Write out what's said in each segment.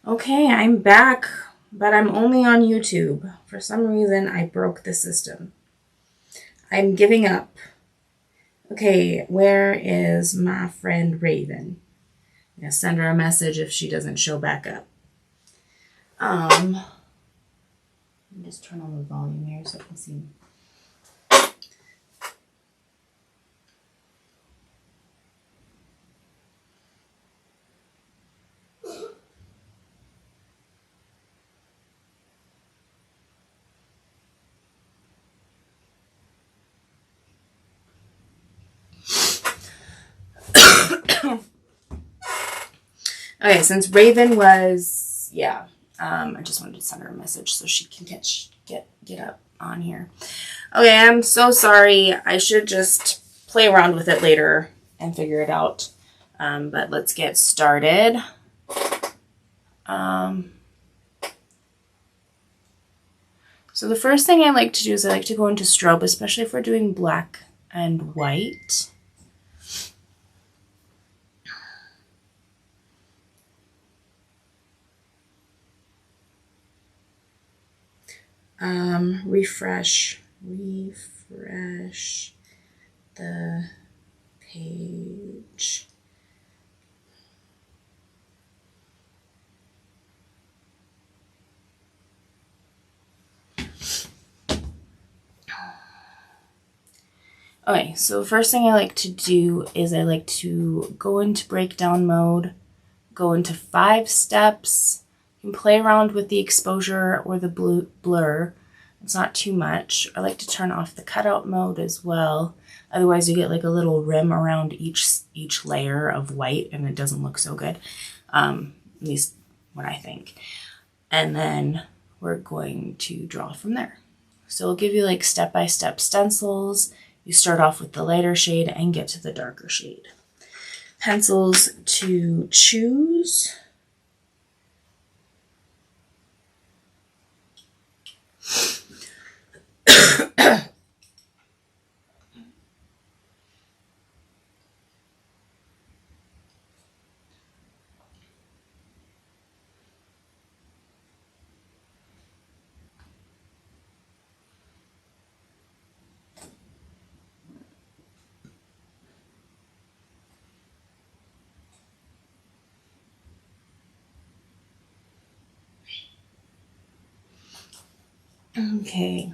Okay, I'm back, but I'm only on YouTube. For some reason, I broke the system. I'm giving up. Okay, where is my friend Raven? I'm gonna send her a message if she doesn't show back up. Let me just turn on the volume here so I can see. Okay, since Raven was, I just wanted to send her a message so she can get up on here. Okay, I'm so sorry. I should just play around with it later and figure it out. But let's get started. So the first thing I like to do is I like to go into strobe, especially if we're doing black and white. Refresh the page. Okay, so the first thing I like to do is I like to go into breakdown mode, go into 5 steps. You can play around with the exposure or the blur. It's not too much. I like to turn off the cutout mode as well. Otherwise you get like a little rim around each layer of white and it doesn't look so good. At least what I think. And then we're going to draw from there. So it'll give you like step-by-step stencils. You start off with the lighter shade and get to the darker shade. Pencils to choose. Okay,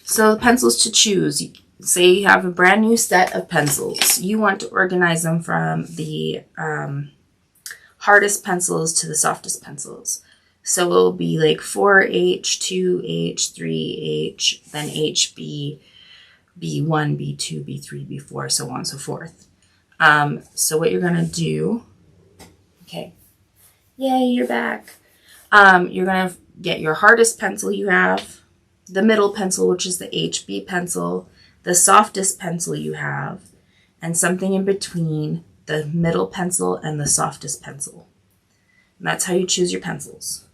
so the pencils to choose. Say you have a brand new set of pencils. You want to organize them from the hardest pencils to the softest pencils. So it'll be like 4H, 2H, 3H, then HB, B1, B2, B3, B4, so on and so forth. So what you're going to do, okay, yay, you're back. You're going to get your hardest pencil you have, the middle pencil, which is the HB pencil, the softest pencil you have, and something in between the middle pencil and the softest pencil. And that's how you choose your pencils.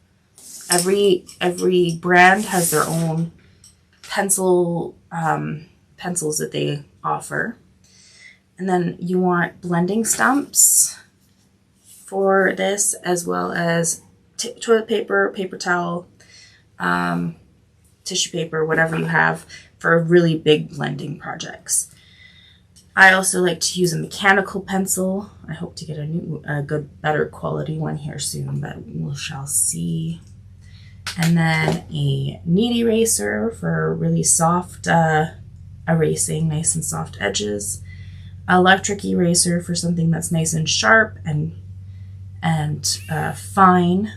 Every brand has their own pencils that they offer. And then you want blending stumps for this, as well as toilet paper, paper towel, tissue paper, whatever you have for really big blending projects. I also like to use a mechanical pencil. I hope to get a good, better quality one here soon, but we shall see. And then a knead eraser for really soft erasing, nice and soft edges. Electric eraser for something that's nice and sharp and fine.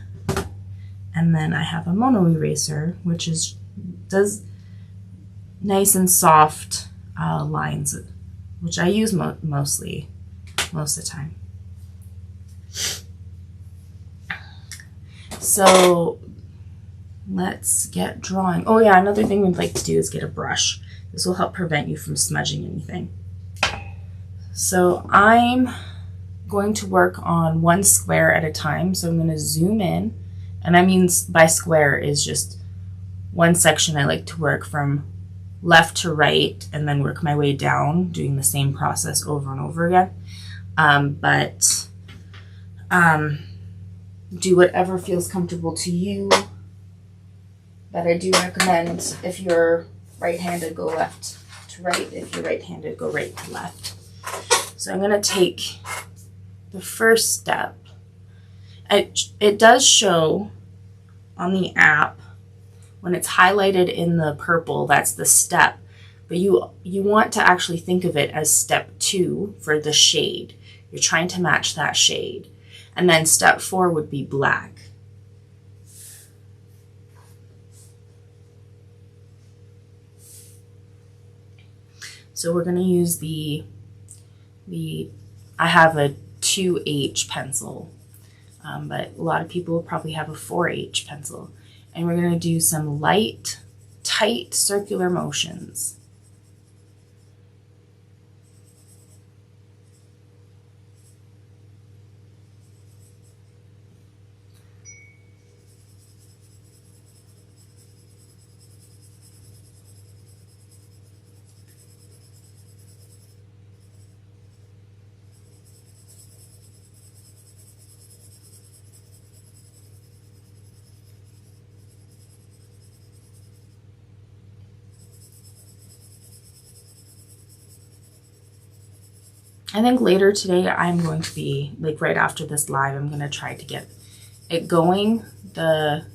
And then I have a mono eraser, which does nice and soft lines, which I use most of the time. So let's get drawing. Oh yeah, another thing we'd like to do is get a brush. This will help prevent you from smudging anything. So I'm going to work on one square at a time. So I'm going to zoom in. And I mean by square is just one section I like to work from left to right and then work my way down, doing the same process over and over again. do whatever feels comfortable to you. But I do recommend, if you're right-handed, go left to right. If you're right-handed, go right to left. So I'm going to take the first step. It does show on the app, when it's highlighted in the purple, that's the step. But you want to actually think of it as step 2 for the shade. You're trying to match that shade. And then step 4 would be black. So we're going to use I have a 2H pencil, but a lot of people probably have a 4H pencil. And we're going to do some light, tight circular motions. I think later today I'm going to be, like right after this live, I'm going to try to get it going, the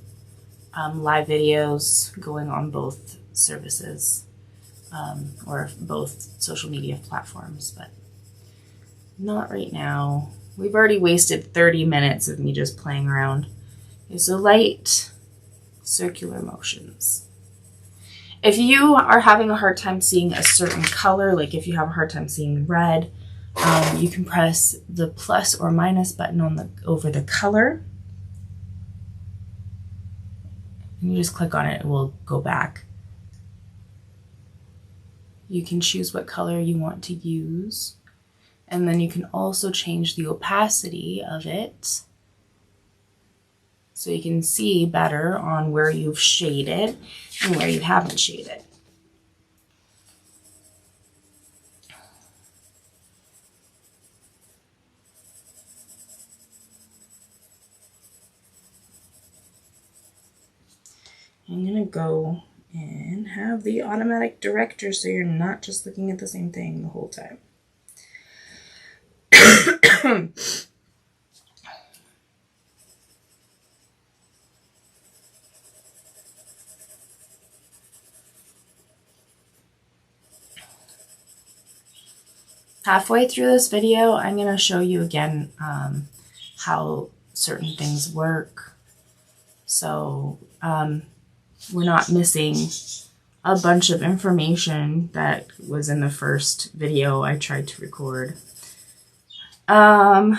live videos going on both services or both social media platforms, but not right now. We've already wasted 30 minutes of me just playing around. Okay, so light circular motions. If you are having a hard time seeing a certain color, like if you have a hard time seeing red, you can press the plus or minus button over the color. And you just click on it, it will go back. You can choose what color you want to use. And then you can also change the opacity of it, so you can see better on where you've shaded and where you haven't shaded. I'm going to go and have the automatic director so you're not just looking at the same thing the whole time. Halfway through this video, I'm going to show you again how certain things work. So we're not missing a bunch of information that was in the first video I tried to record. And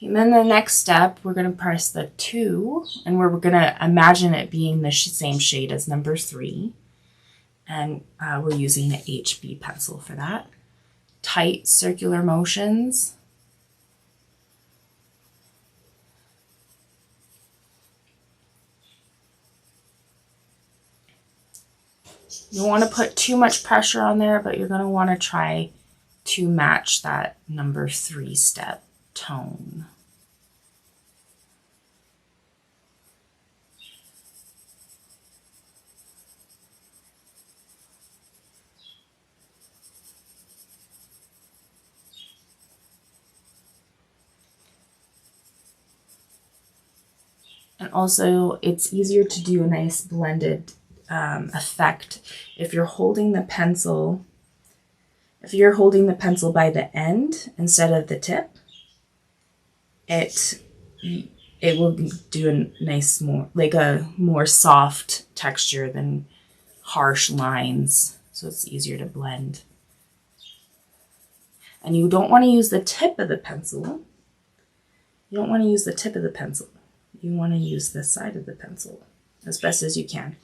then the next step, we're going to press the 2, and we're going to imagine it being the same shade as number 3. And we're using an HB pencil for that. Tight circular motions. You don't want to put too much pressure on there, but you're going to want to try to match that number 3 step tone. And also, it's easier to do a nice blended effect if you're holding the pencil. If you're holding the pencil by the end instead of the tip, it will do a nice, more soft texture than harsh lines, so it's easier to blend. And you don't want to use the tip of the pencil. You don't want to use the tip of the pencil. You want to use the side of the pencil as best as you can.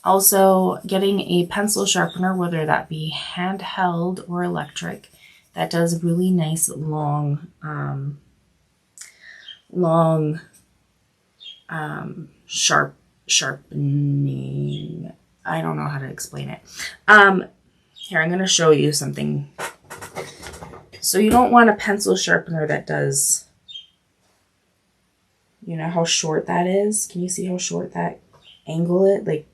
Also, getting a pencil sharpener, whether that be handheld or electric, that does really nice long sharp sharpening. I don't know how to explain it. Here, I'm going to show you something. So you don't want a pencil sharpener that does, you know how short that is? Can you see how short that angle is? Like,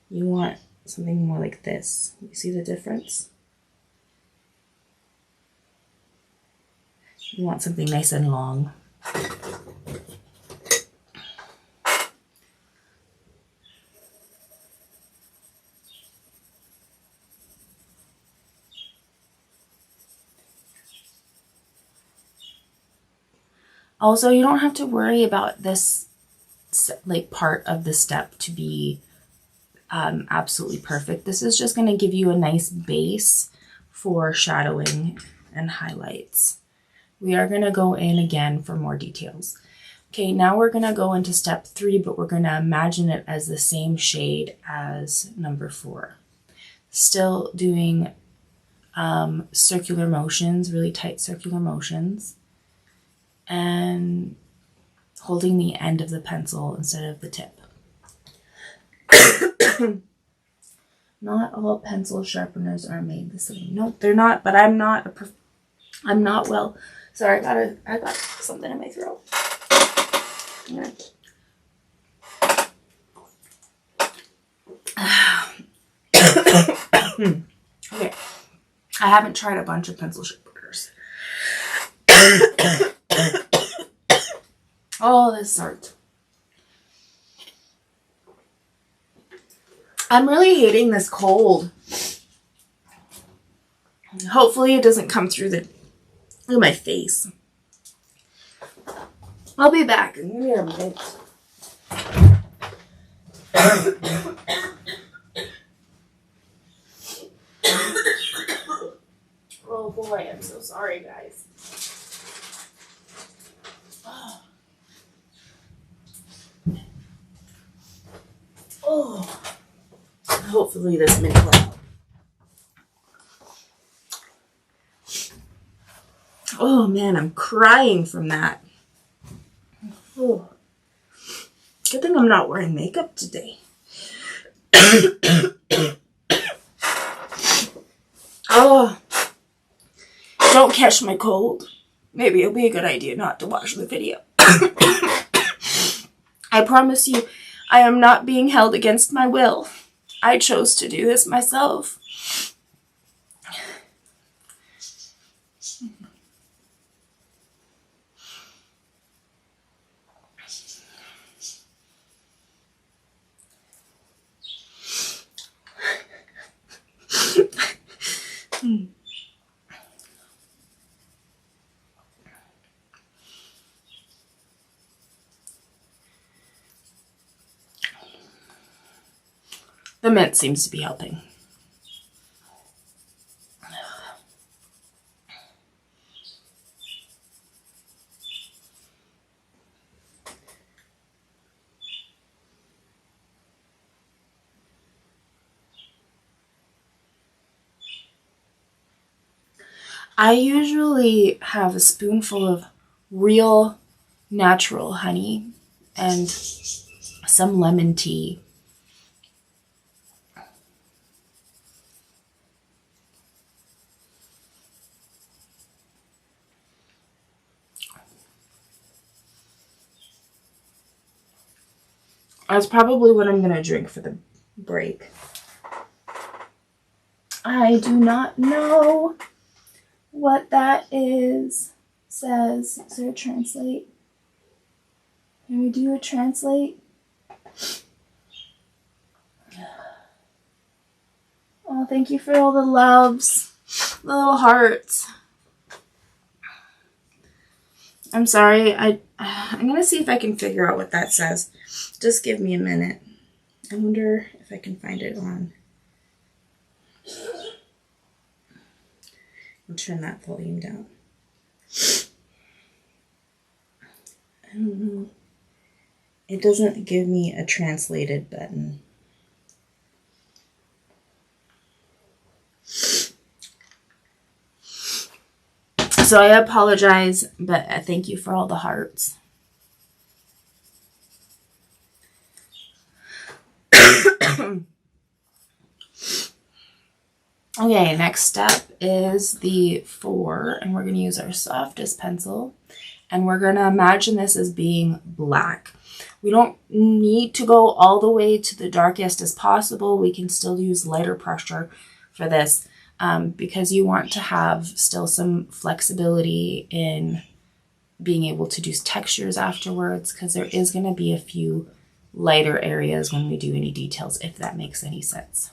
you want something more like this. You see the difference? You want something nice and long. Also, you don't have to worry about this like part of the step to be absolutely perfect. This is just going to give you a nice base for shadowing and highlights. We are going to go in again for more details. Okay, now we're going to go into step 3, but we're going to imagine it as the same shade as number 4. Still doing circular motions, really tight circular motions, and holding the end of the pencil instead of the tip. Not all pencil sharpeners are made the same. No, they're not, but I'm not well. Sorry, I got something in my throat. Okay. I haven't tried a bunch of pencil sharpeners. Oh, this hurts. I'm really hating this cold. Hopefully it doesn't come through my face. I'll be back in a minute. Oh boy, I'm so sorry, guys. Oh. Hopefully this minute will help. Oh man, I'm crying from that. Oh. Good thing I'm not wearing makeup today. Oh. Don't catch my cold. Maybe it'll be a good idea not to watch the video. I promise you, I am not being held against my will. I chose to do this myself. The mint seems to be helping. I usually have a spoonful of real natural honey and some lemon tea. That's probably what I'm going to drink for the break. I do not know what that is. Says, is there a translate? Can we do a translate? Oh, thank you for all the loves, the little hearts. I'm sorry. I'm gonna see if I can figure out what that says. Just give me a minute. I wonder if I can find it on. I'll turn that volume down. I don't know. It doesn't give me a translated button. So I apologize, but thank you for all the hearts. Okay, next step is the 4, and we're going to use our softest pencil, and we're going to imagine this as being black. We don't need to go all the way to the darkest as possible. We can still use lighter pressure for this because you want to have still some flexibility in being able to do textures afterwards, because there is going to be a few lighter areas when we do any details, if that makes any sense.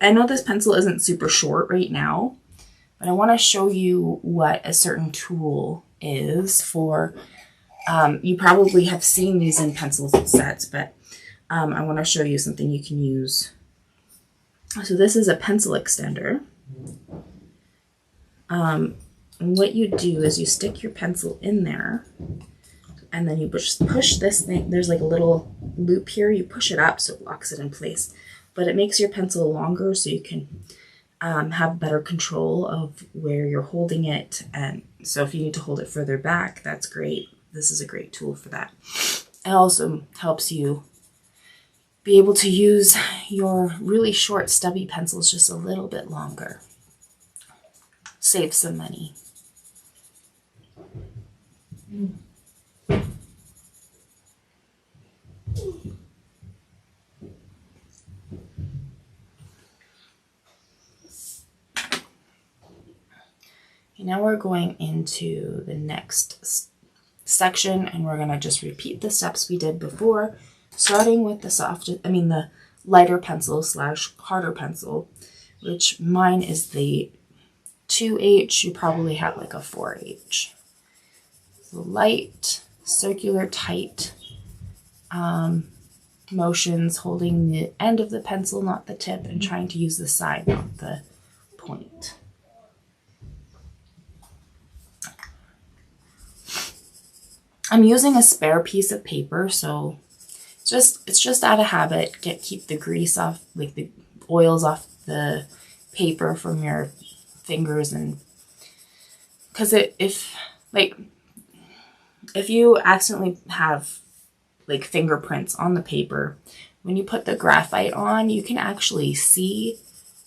I know this pencil isn't super short right now, but I want to show you what a certain tool is for, you probably have seen these in pencil sets, but I want to show you something you can use. So this is a pencil extender. And what you do is you stick your pencil in there, and then you push this thing. There's like a little loop here. You push it up so it locks it in place. But it makes your pencil longer so you can have better control of where you're holding it. And so if you need to hold it further back, that's great. This is a great tool for that. It also helps you be able to use your really short stubby pencils just a little bit longer. Save some money. Now we're going into the next section, and we're going to just repeat the steps we did before, starting with the lighter pencil / harder pencil, which mine is the 2H. You probably have like a 4H. So light, circular, tight motions, holding the end of the pencil, not the tip, and trying to use the side, not the point. I'm using a spare piece of paper, so it's just out of habit. Keep the grease off, like the oils off the paper from your fingers, and because if you accidentally have like fingerprints on the paper, when you put the graphite on, you can actually see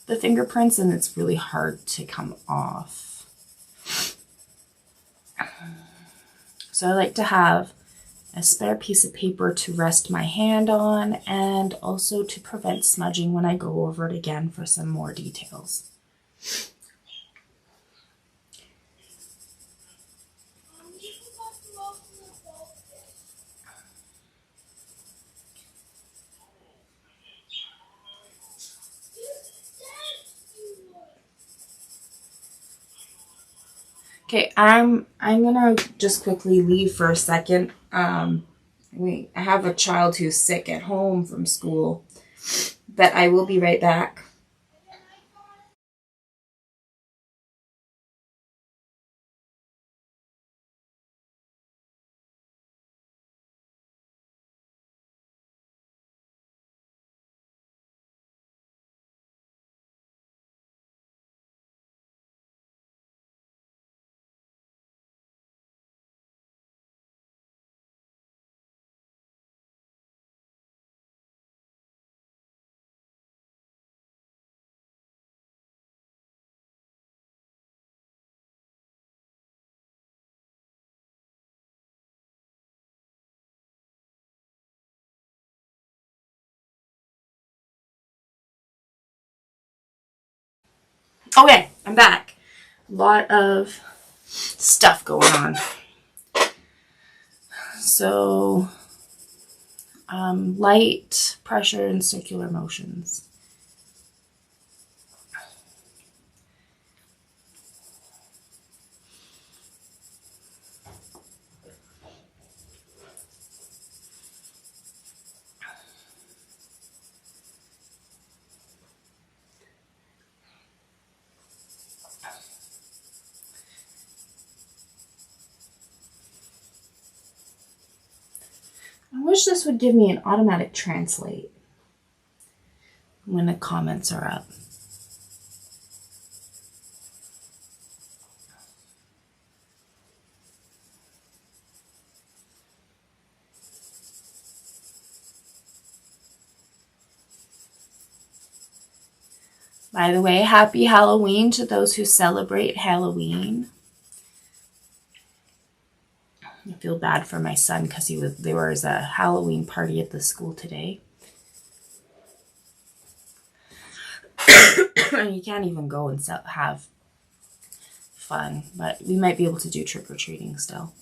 the fingerprints, and it's really hard to come off. So I like to have a spare piece of paper to rest my hand on, and also to prevent smudging when I go over it again for some more details. Okay, I'm gonna just quickly leave for a second. I have a child who's sick at home from school, but I will be right back. Okay, I'm back. A lot of stuff going on. So, light, pressure, and circular motions. I wish this would give me an automatic translate when the comments are up. By the way, happy Halloween to those who celebrate Halloween. I feel bad for my son because there was a Halloween party at the school today. And you can't even go and have fun, but we might be able to do trick-or-treating still.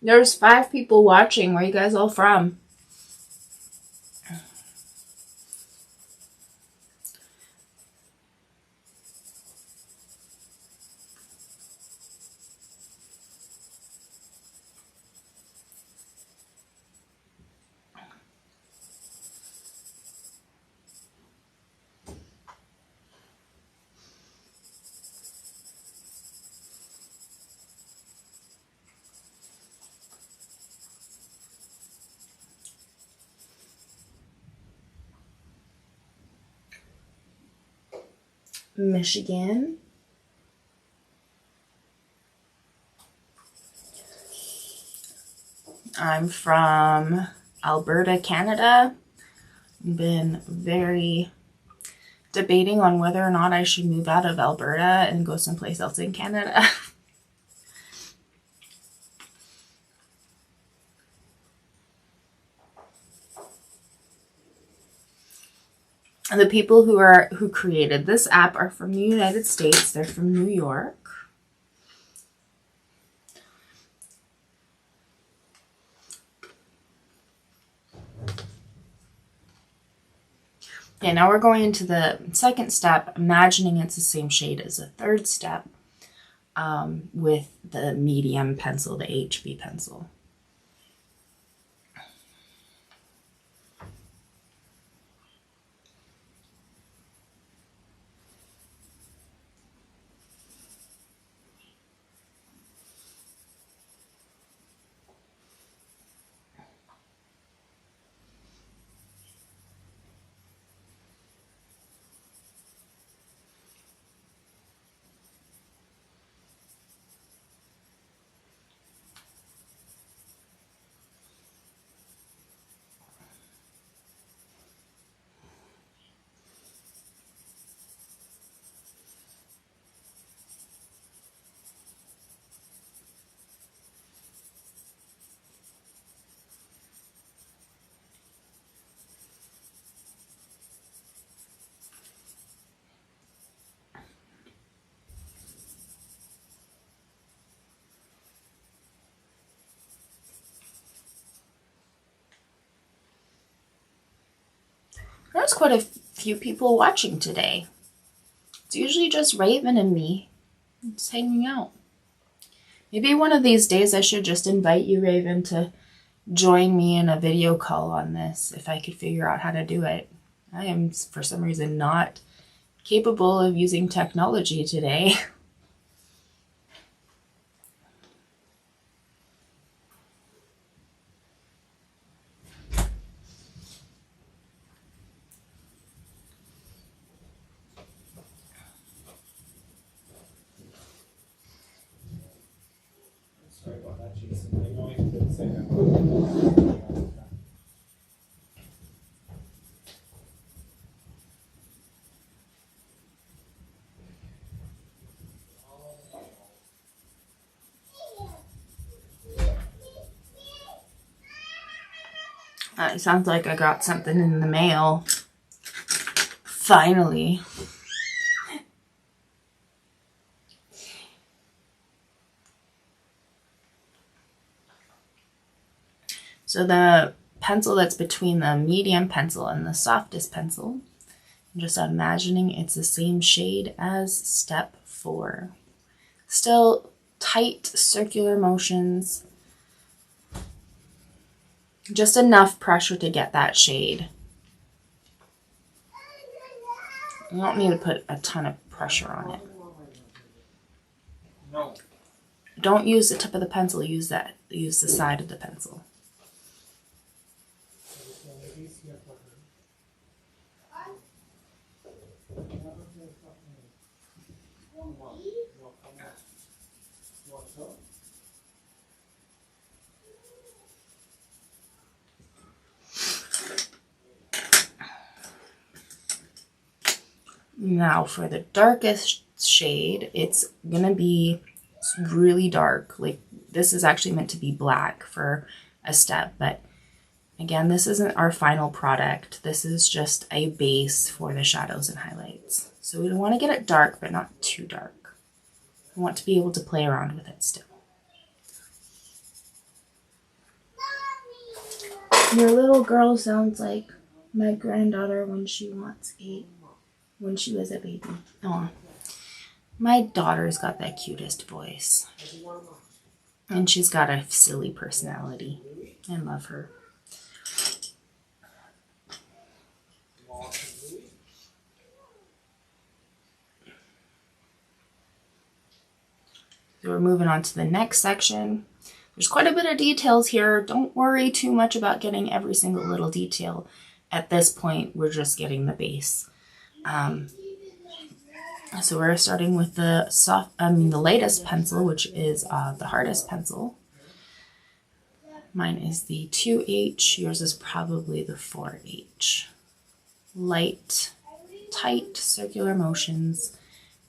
There's 5 people watching. Where are you guys all from? Michigan. I'm from Alberta, Canada. I've been very debating on whether or not I should move out of Alberta and go someplace else in Canada. And the people who created this app are from the United States. They're from New York. Okay, now we're going into the second step, imagining it's the same shade as the third step with the medium pencil, the HB pencil. There's quite a few people watching today. It's usually just Raven and me just hanging out. Maybe one of these days I should just invite you, Raven, to join me in a video call on this if I could figure out how to do it. I am, for some reason, not capable of using technology today. Sorry about that, Jason. I know you did say that. It sounds like I got something in the mail. Finally. So the pencil that's between the medium pencil and the softest pencil, I'm just imagining it's the same shade as step 4. Still tight circular motions. Just enough pressure to get that shade. You don't need to put a ton of pressure on it. No. Don't use the tip of the pencil, use the side of the pencil. Now for the darkest shade, it's gonna be really dark. Like this is actually meant to be black for a step, but again, this isn't our final product. This is just a base for the shadows and highlights. So we want to get it dark, but not too dark. We want to be able to play around with it still. Your little girl sounds like my granddaughter when she was a baby. Oh, my daughter's got the cutest voice. And she's got a silly personality. I love her. So we're moving on to the next section. There's quite a bit of details here. Don't worry too much about getting every single little detail. At this point, we're just getting the base. So we're starting with the latest pencil, which is the hardest pencil. Mine is the 2H. Yours is probably the 4H. Light, tight, circular motions,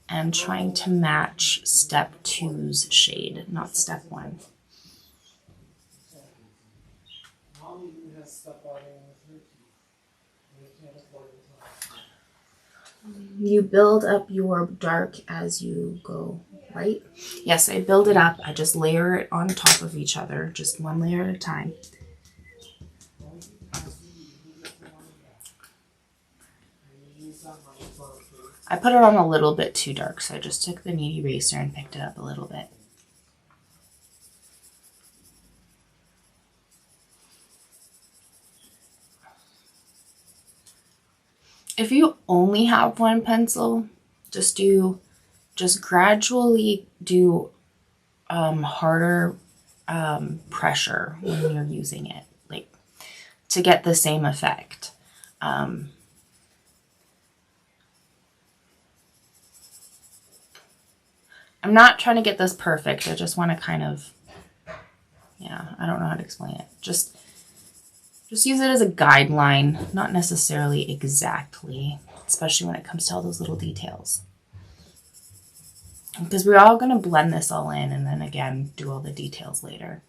and trying to match step 2's shade, not step 1. You build up your dark as you go, right? Yes, I build it up. I just layer it on top of each other, just one layer at a time. I put it on a little bit too dark, so I just took the meat eraser and picked it up a little bit. If you only have one pencil, just gradually do harder pressure when you're using it, like to get the same effect. I'm not trying to get this perfect. I just want to kind of, I don't know how to explain it. Just use it as a guideline, not necessarily exactly, especially when it comes to all those little details. Because we're all going to blend this all in and then again do all the details later.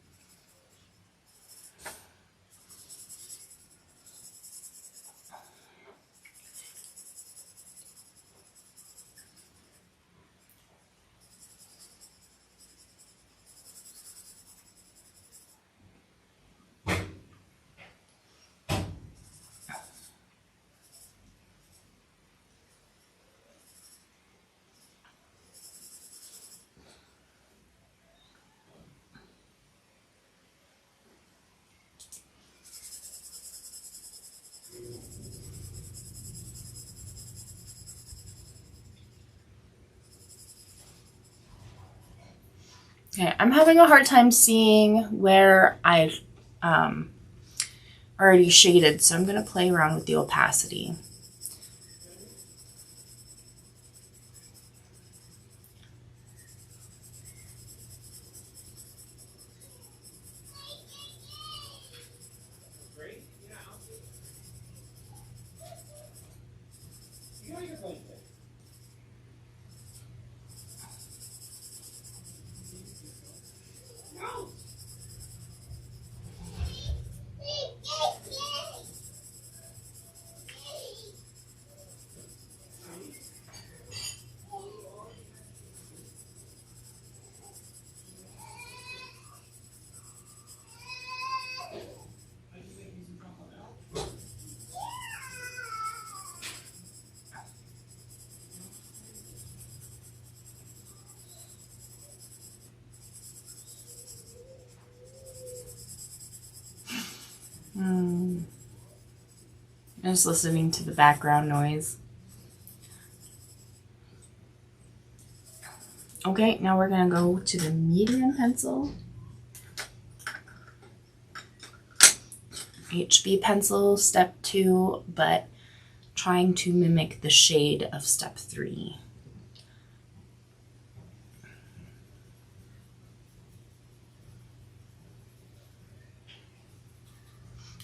Okay, I'm having a hard time seeing where I've already shaded, so I'm going to play around with the opacity. I'm just listening to the background noise. Okay, now we're going to go to the medium pencil. HB pencil, step 2, but trying to mimic the shade of step 3.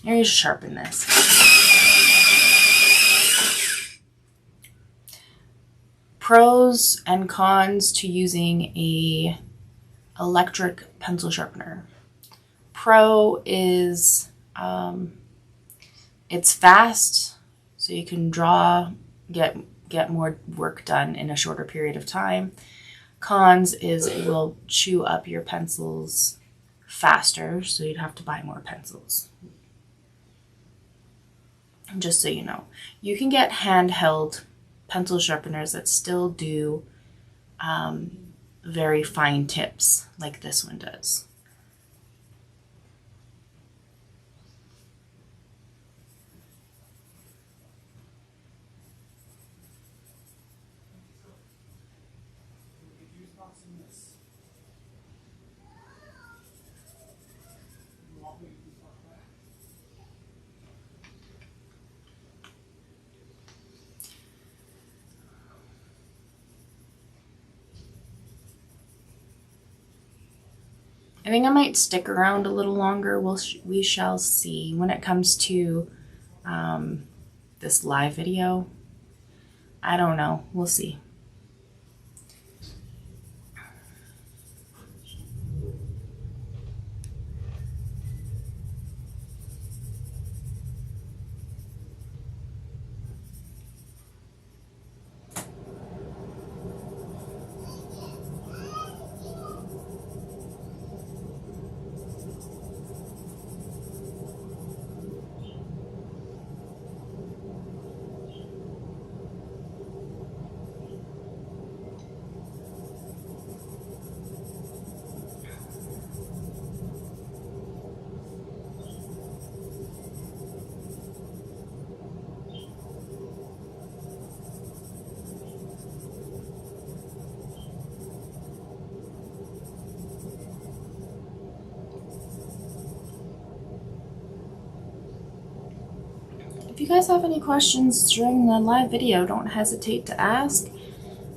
I need to sharpen this. pros and cons to using a electric pencil sharpener. Pro is it's fast, so you can draw, get more work done in a shorter period of time. Cons is it will chew up your pencils faster, so you'd have to buy more pencils. Just so you know, you can get handheld pencil sharpeners that still do very fine tips like this one does. I think I might stick around a little longer. We shall see. When it comes to this live video, I don't know. We'll see. If you guys have any questions during the live video, don't hesitate to ask.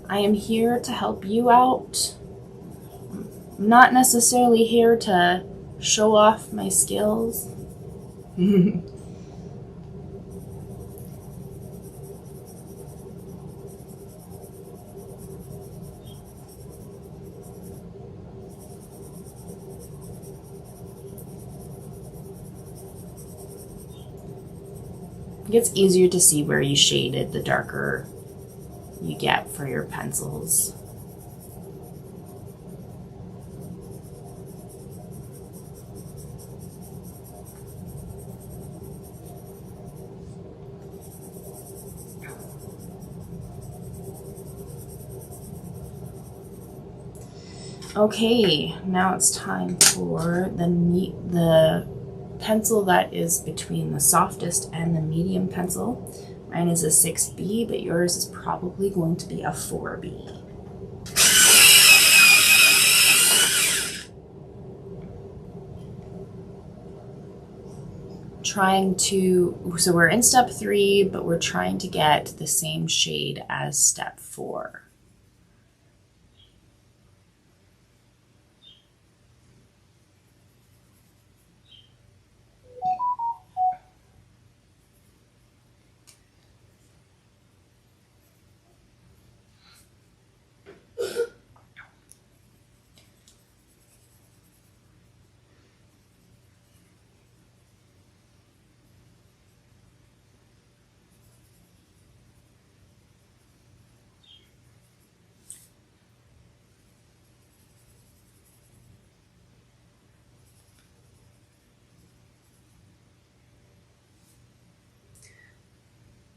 I am here to help you out. I'm not necessarily here to show off my skills. It gets easier to see where you shaded the darker you get for your pencils. Okay, now it's time for the pencil that is between the softest and the medium pencil. Mine is a 6B, but yours is probably going to be a 4B. So we're in step 3, but we're trying to get the same shade as step 4.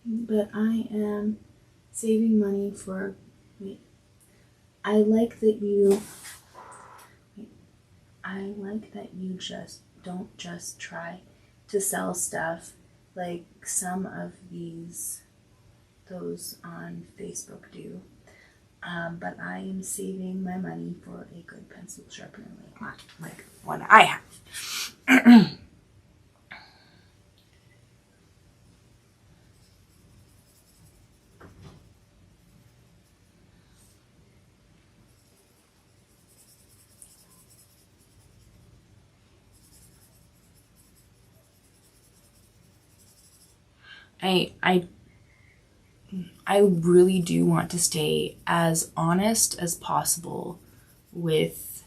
But I am saving money for, I like that you just don't just try to sell stuff like some of those on Facebook do. But I am saving my money for a good pencil sharpener like one I have. I really do want to stay as honest as possible with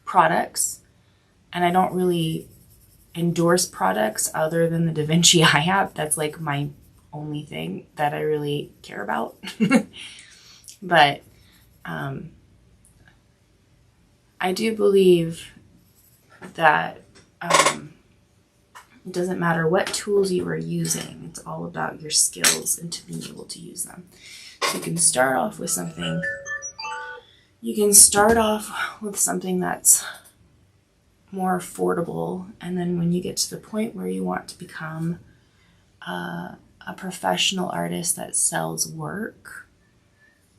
products, and I don't really endorse products other than the Vinci Eye App. That's like my only thing that I really care about. But I do believe that it doesn't matter what tools you are using. It's all about your skills and to being able to use them. So you can start off with something. You can start off with something that's more affordable, and then when you get to the point where you want to become a professional artist that sells work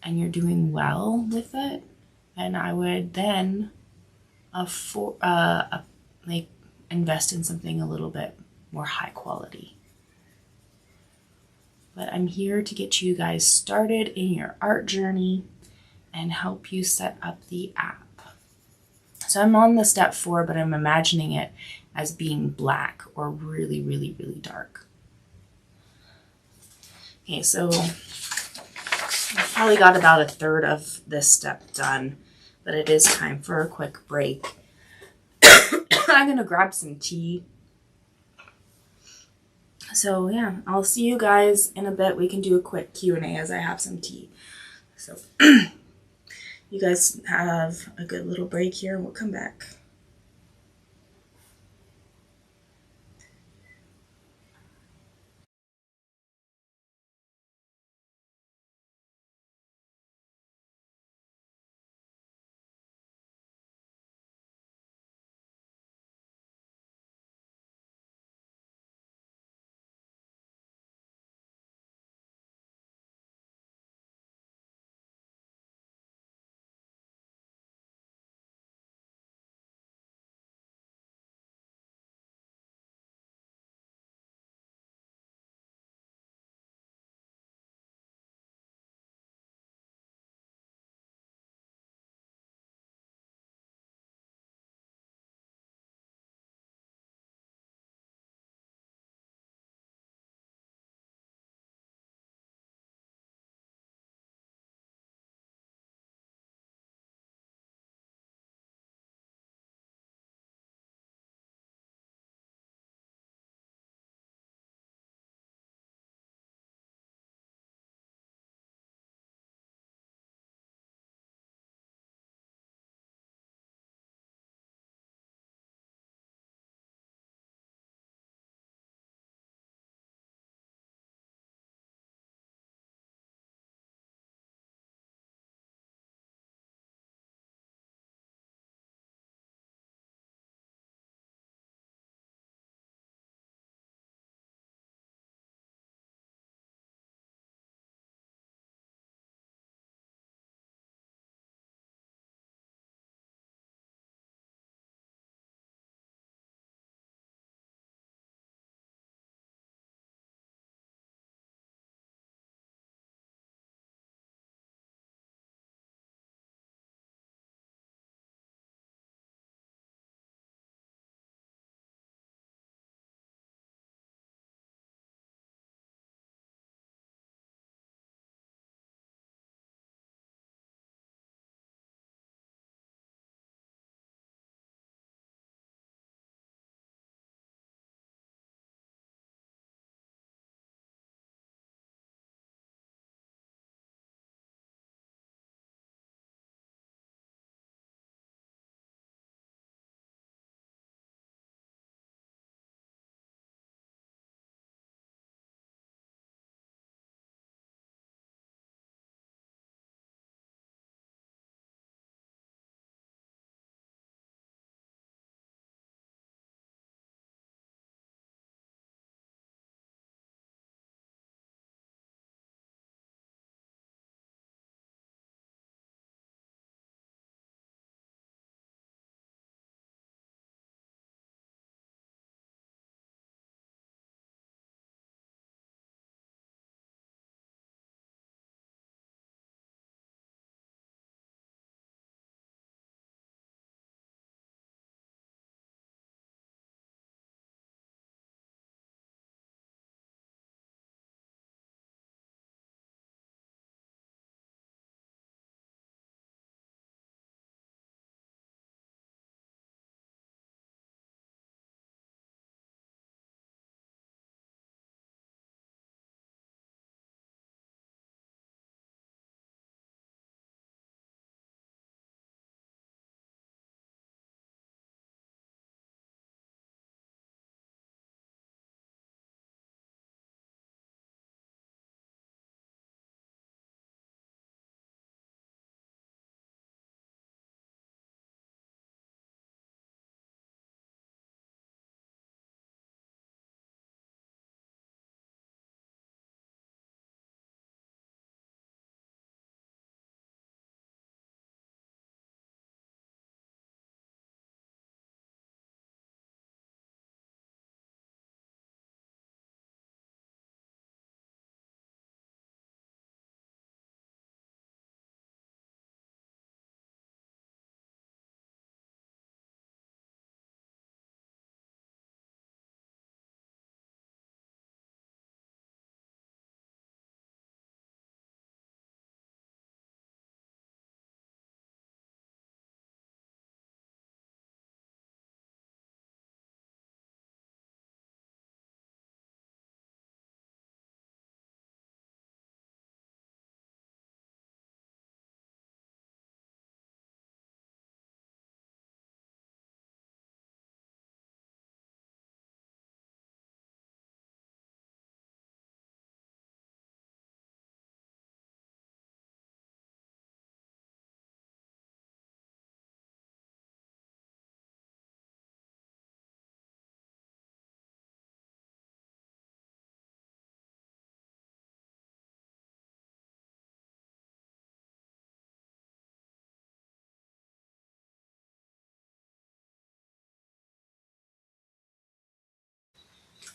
and you're doing well with it, then I would then like invest in something a little bit more high quality. But I'm here to get you guys started in your art journey and help you set up the app. So I'm on the step 4, but I'm imagining it as being black or really, really, really dark. Okay, so I've probably got about a third of this step done, but it is time for a quick break. I'm gonna grab some tea. So yeah, I'll see you guys in a bit. We can do a quick Q&A as I have some tea. So you guys have a good little break here and we'll come back.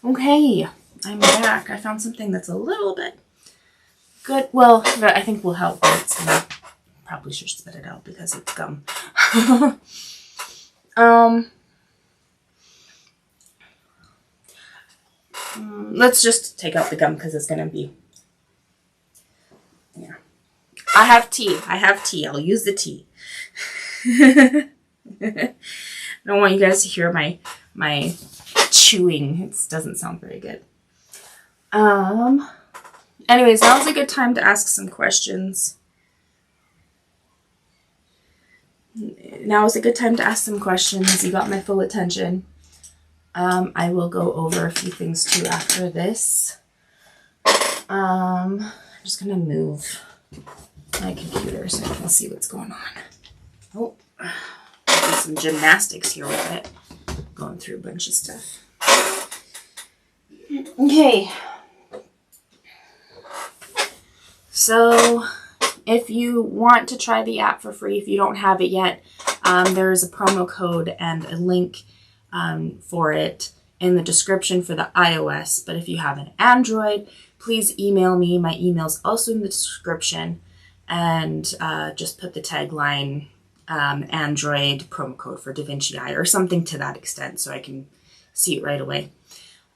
Okay, I'm back. I found something that's a little bit good. Well, that I think will help. But it's gonna, probably should spit it out because it's gum. Let's just take out the gum because it's gonna be. Yeah, I have tea. I'll use the tea. I don't want you guys to hear my chewing. It doesn't sound very good. Anyways, now's a good time to ask some questions. Now is a good time to ask some questions. You got my full attention. I will go over a few things too after this. I'm just gonna move my computer so I can see what's going on. Oh, do some gymnastics here with it. Going through a bunch of stuff. Okay. So, if you want to try the app for free, if you don't have it yet, there is a promo code and a link for it in the description for the iOS. But if you have an Android, please email me. My email's also in the description. And just put the tagline Android promo code for Vinci Eye or something to that extent so I can see it right away.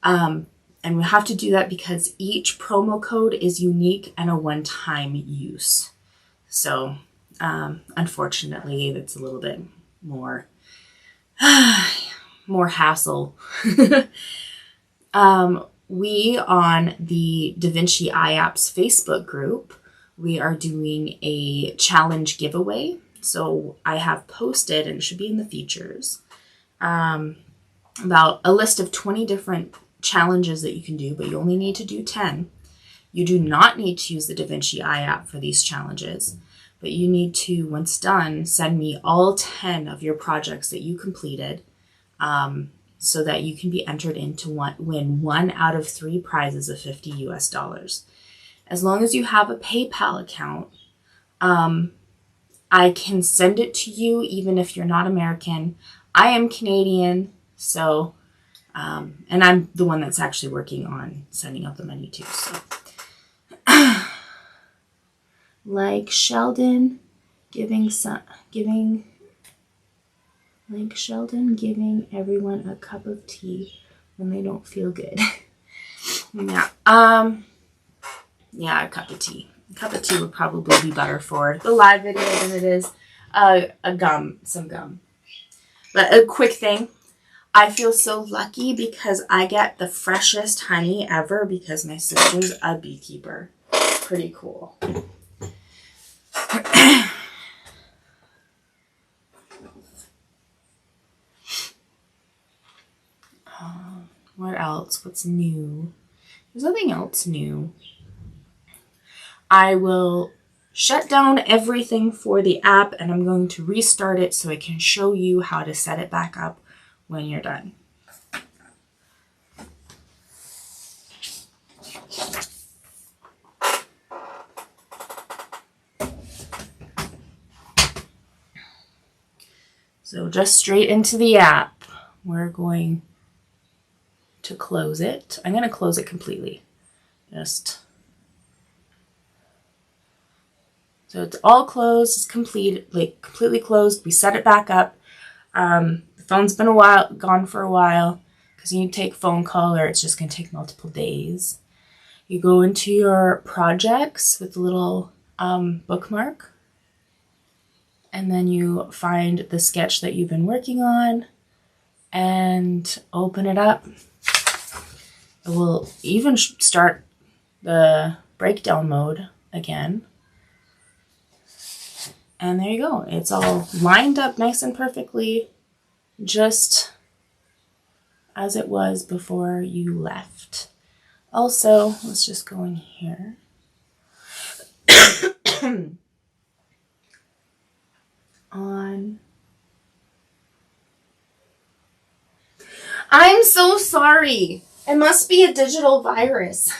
And we have to do that because each promo code is unique and a one-time use. So, unfortunately, it's a little bit more hassle. We on the Vinci Eye App's Facebook group, we are doing a challenge giveaway. So I have posted, and it should be in the features, about a list of 20 different challenges that you can do, but you only need to do 10. You do not need to use the Vinci Eye app for these challenges, but you need to, once done, send me all 10 of your projects that you completed so that you can be entered into win 1 out of 3 prizes of $50 US. As long as you have a PayPal account, I can send it to you even if you're not American. I am Canadian, so and I'm the one that's actually working on sending out the money too. So, like Sheldon giving everyone a cup of tea when they don't feel good. Yeah. Yeah, a cup of tea. A cup of tea would probably be better for the live video than it is some gum. But a quick thing. I feel so lucky because I get the freshest honey ever because my sister's a beekeeper. Pretty cool. What else? What's new? There's nothing else new. I will shut down everything for the app and I'm going to restart it so I can show you how to set it back up when you're done. So just straight into the app. We're going to close it. I'm going to close it completely. So it's all closed. It's completely closed. We set it back up. The phone's been gone for a while because you need to take a phone call or it's just going to take multiple days. You go into your projects with the little bookmark. And then you find the sketch that you've been working on and open it up. It will even start the breakdown mode again. And there you go. It's all lined up nice and perfectly, just as it was before you left. Also, let's just go in here. I'm so sorry. It must be a digital virus.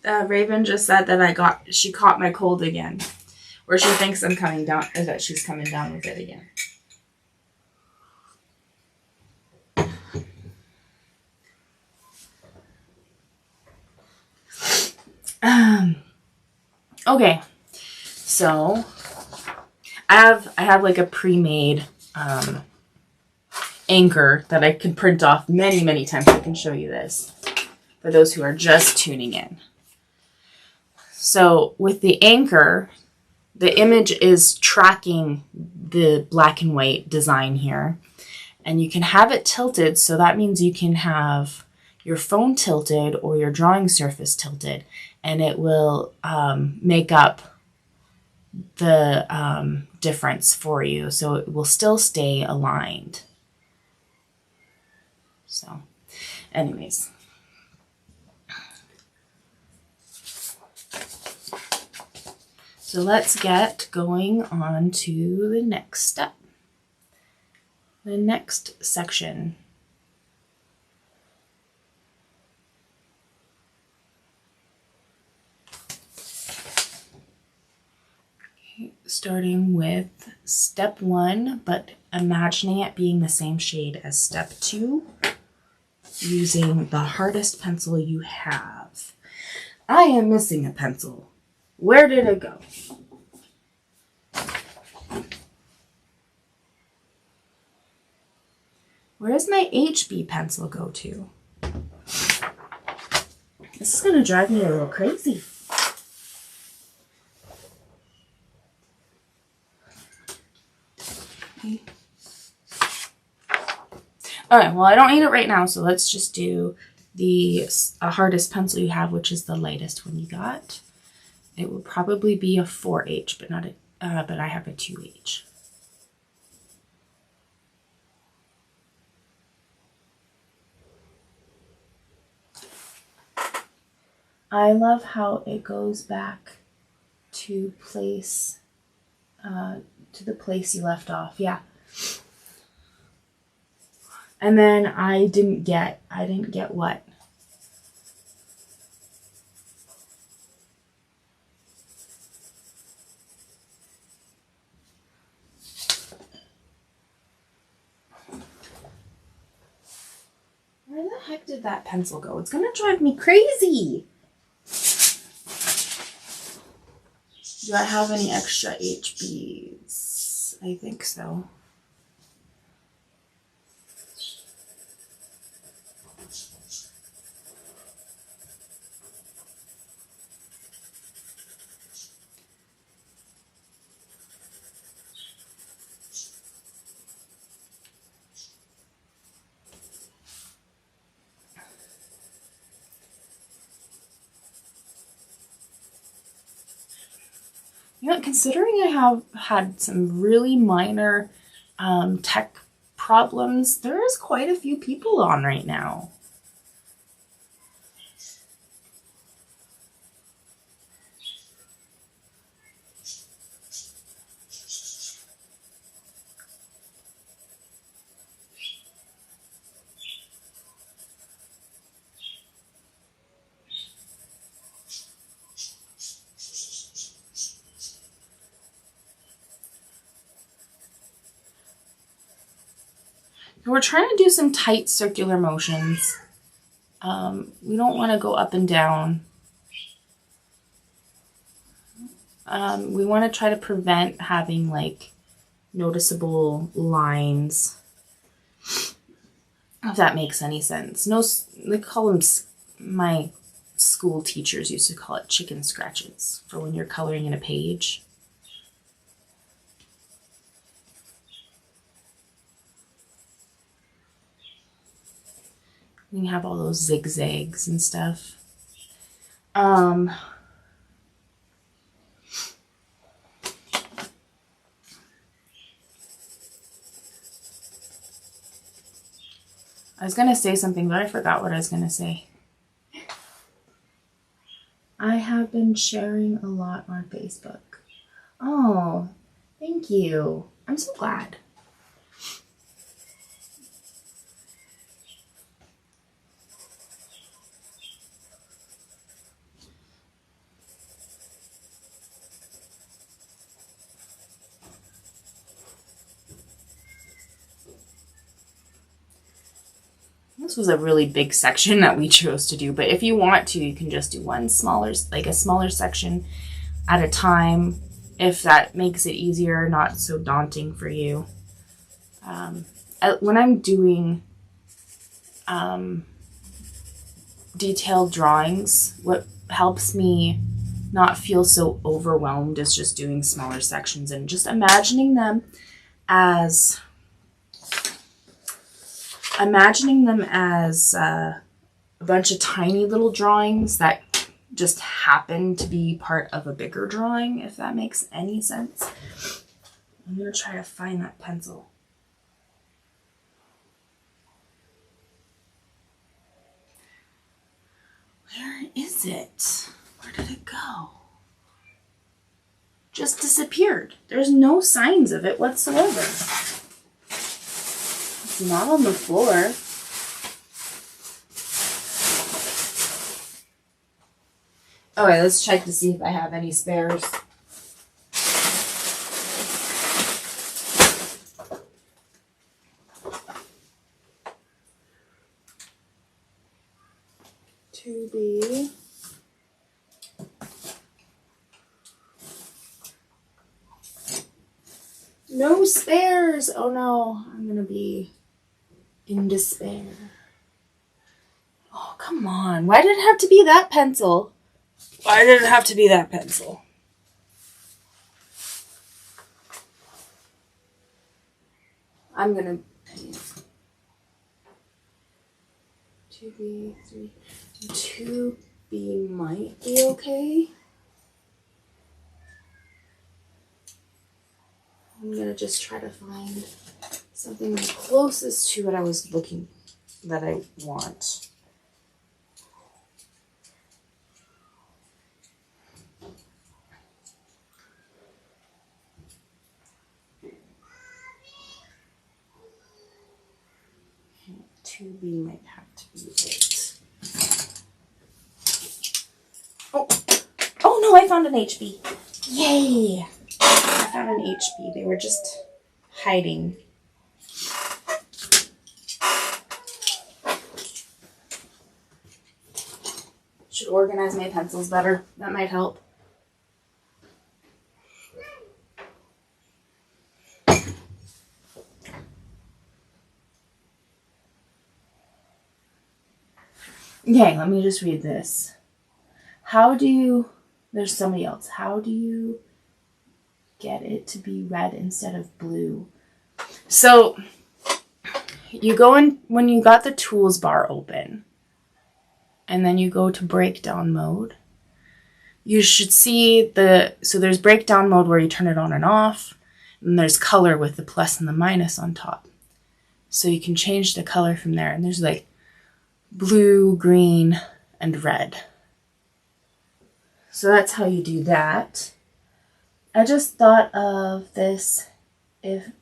Raven just said that she caught my cold again. Or she thinks I'm coming down, or that she's coming down with it again. Okay, so I have like a pre-made anchor that I can print off many times. I can show you this for those who are just tuning in. So with the anchor, the image is tracking the black and white design here, and you can have it tilted. So that means you can have your phone tilted or your drawing surface tilted, and it will make up the difference for you. So it will still stay aligned. So anyways. So let's get going on to the next step. The next section. Okay, starting with step 1, but imagining it being the same shade as step 2, using the hardest pencil you have. I am missing a pencil. Where did it go? Where does my HB pencil go to? This is going to drive me a little crazy. Okay. Alright, well I don't need it right now, so let's just do the hardest pencil you have, which is the lightest one you got. It will probably be a 4H, but not a, but I have a 2H. I love how it goes back to place, to the place you left off. Yeah. And then I didn't get what? Where the heck did that pencil go? It's gonna drive me crazy. Do I have any extra HBs? I think so. You know, considering I have had some really minor tech problems, there is quite a few people on right now. We're trying to do some tight circular motions. We don't want to go up and down. We want to try to prevent having like noticeable lines, if that makes any sense. No, they call them, my school teachers used to call it chicken scratches for when you're coloring in a page. You have all those zigzags and stuff. I was going to say something, but I forgot what I was going to say. I have been sharing a lot on Facebook. Oh, thank you. I'm so glad. this was a really big section that we chose to do, but if you want to, you can just do one smaller, like a smaller section at a time, if that makes it easier, not so daunting for you. When I'm doing detailed drawings, what helps me not feel so overwhelmed is just doing smaller sections and just imagining them as a bunch of tiny little drawings that just happen to be part of a bigger drawing, if that makes any sense. I'm going to try to find that pencil. Where is it? Where did it go? Just disappeared. There's no signs of it whatsoever. It's not on the floor. Okay, let's check to see if I have any spares. To be no spares. Oh no, I'm gonna be in despair. Oh, come on. Why did it have to be that pencil? Why did it have to be that pencil? I'm gonna 2B, 3. 2B might be okay. I'm gonna just try to find something closest to what I was looking that I want. Okay, 2B might have to be it. Oh no, I found an HB. Yay! I found an HB. They were just hiding. Should organize my pencils better. That might help. Okay, let me just read this. There's somebody else. How do you get it to be red instead of blue? So you go in when you got the tools bar open and then you go to breakdown mode. You should see so there's breakdown mode where you turn it on and off, and there's color with the plus and the minus on top. So you can change the color from there, and there's like blue, green, and red. So that's how you do that. I just thought of this, if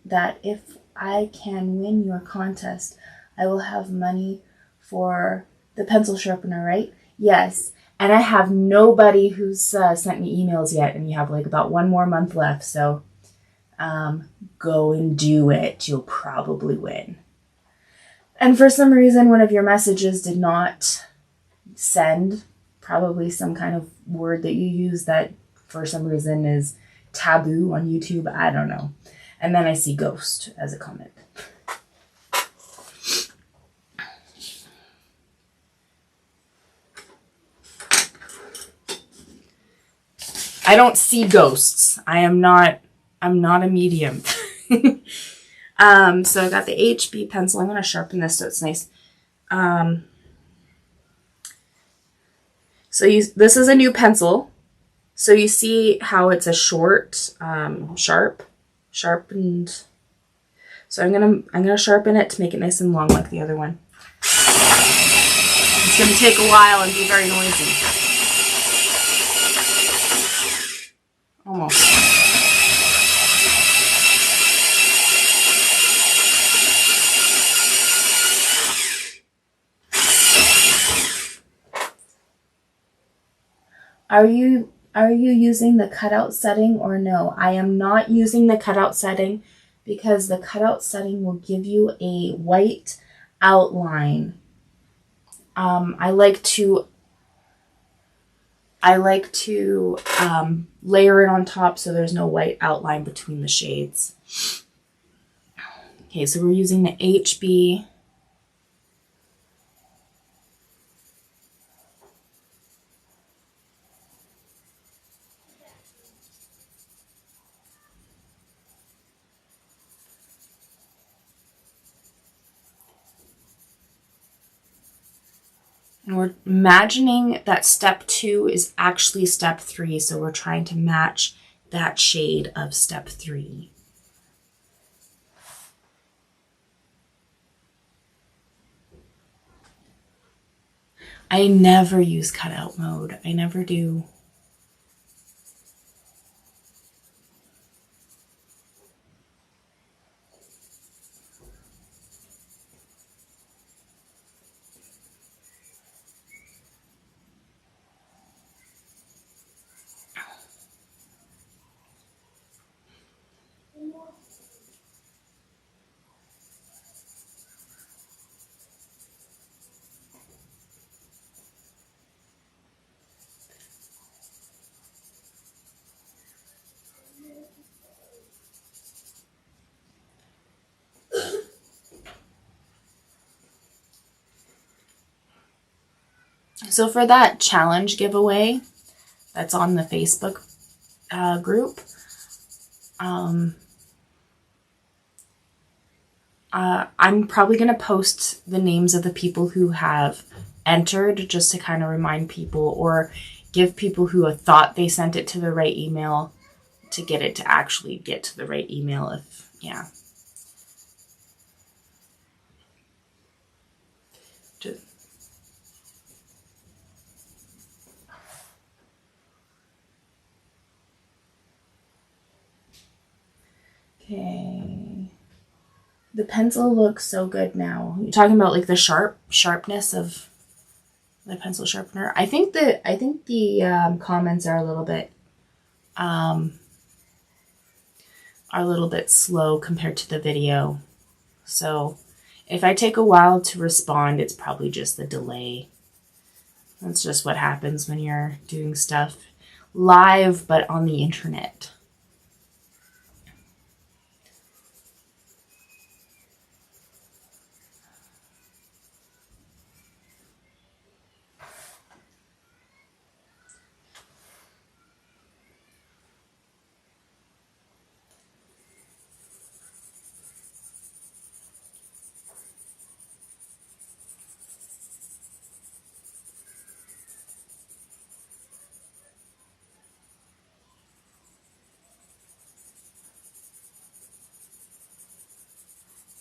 I can win your contest, I will have money for the pencil sharpener, right? Yes. And I have nobody who's sent me emails yet, and you have like about 1 more month left. So go and do it. You'll probably win. And for some reason, one of your messages did not send, probably some kind of word that you use that for some reason is taboo on YouTube. I don't know. And then I see ghost as a comment. I don't see ghosts. I'm not a medium. So I got the HB pencil. I'm going to sharpen this so it's nice. This is a new pencil. So you see how it's a short, sharpened. So I'm gonna sharpen it to make it nice and long like the other one. It's gonna take a while and be very noisy. Almost. Are you using the cutout setting or no? I am not using the cutout setting because the cutout setting will give you a white outline I like to layer it on top so there's no white outline between the shades. Okay, so we're using the HB. And we're imagining that step 2 is actually step 3, so we're trying to match that shade of step 3. I never use cutout mode. I never do. So for that challenge giveaway that's on the Facebook group, I'm probably going to post the names of the people who have entered just to kind of remind people or give people who thought they sent it to the right email to get it to actually get to the right email if, yeah. Okay. The pencil looks so good now. You're talking about like the sharpness of the pencil sharpener. I think the comments are a little bit slow compared to the video. So if I take a while to respond, it's probably just the delay. That's just what happens when you're doing stuff live but on the internet.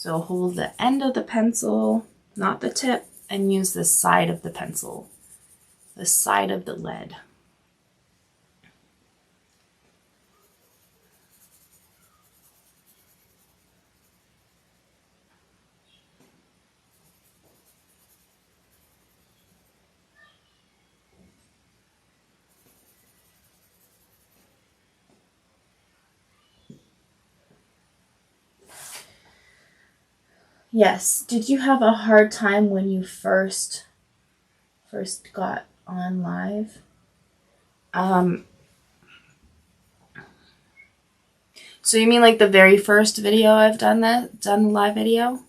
So hold the end of the pencil, not the tip, and use the side of the pencil, the side of the lead. Yes. Did you have a hard time when you first got on live? So you mean like the very first video I've done the live video?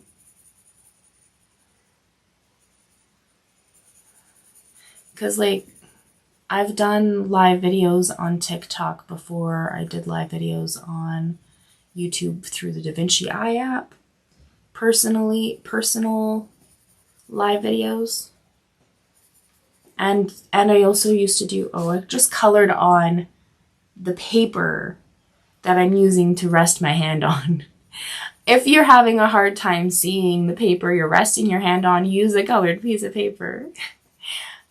Because like I've done live videos on TikTok before. I did live videos on YouTube through the Vinci Eye App. Personal live videos. And I also used to do, I just colored on the paper that I'm using to rest my hand on. If you're having a hard time seeing the paper you're resting your hand on, use a colored piece of paper.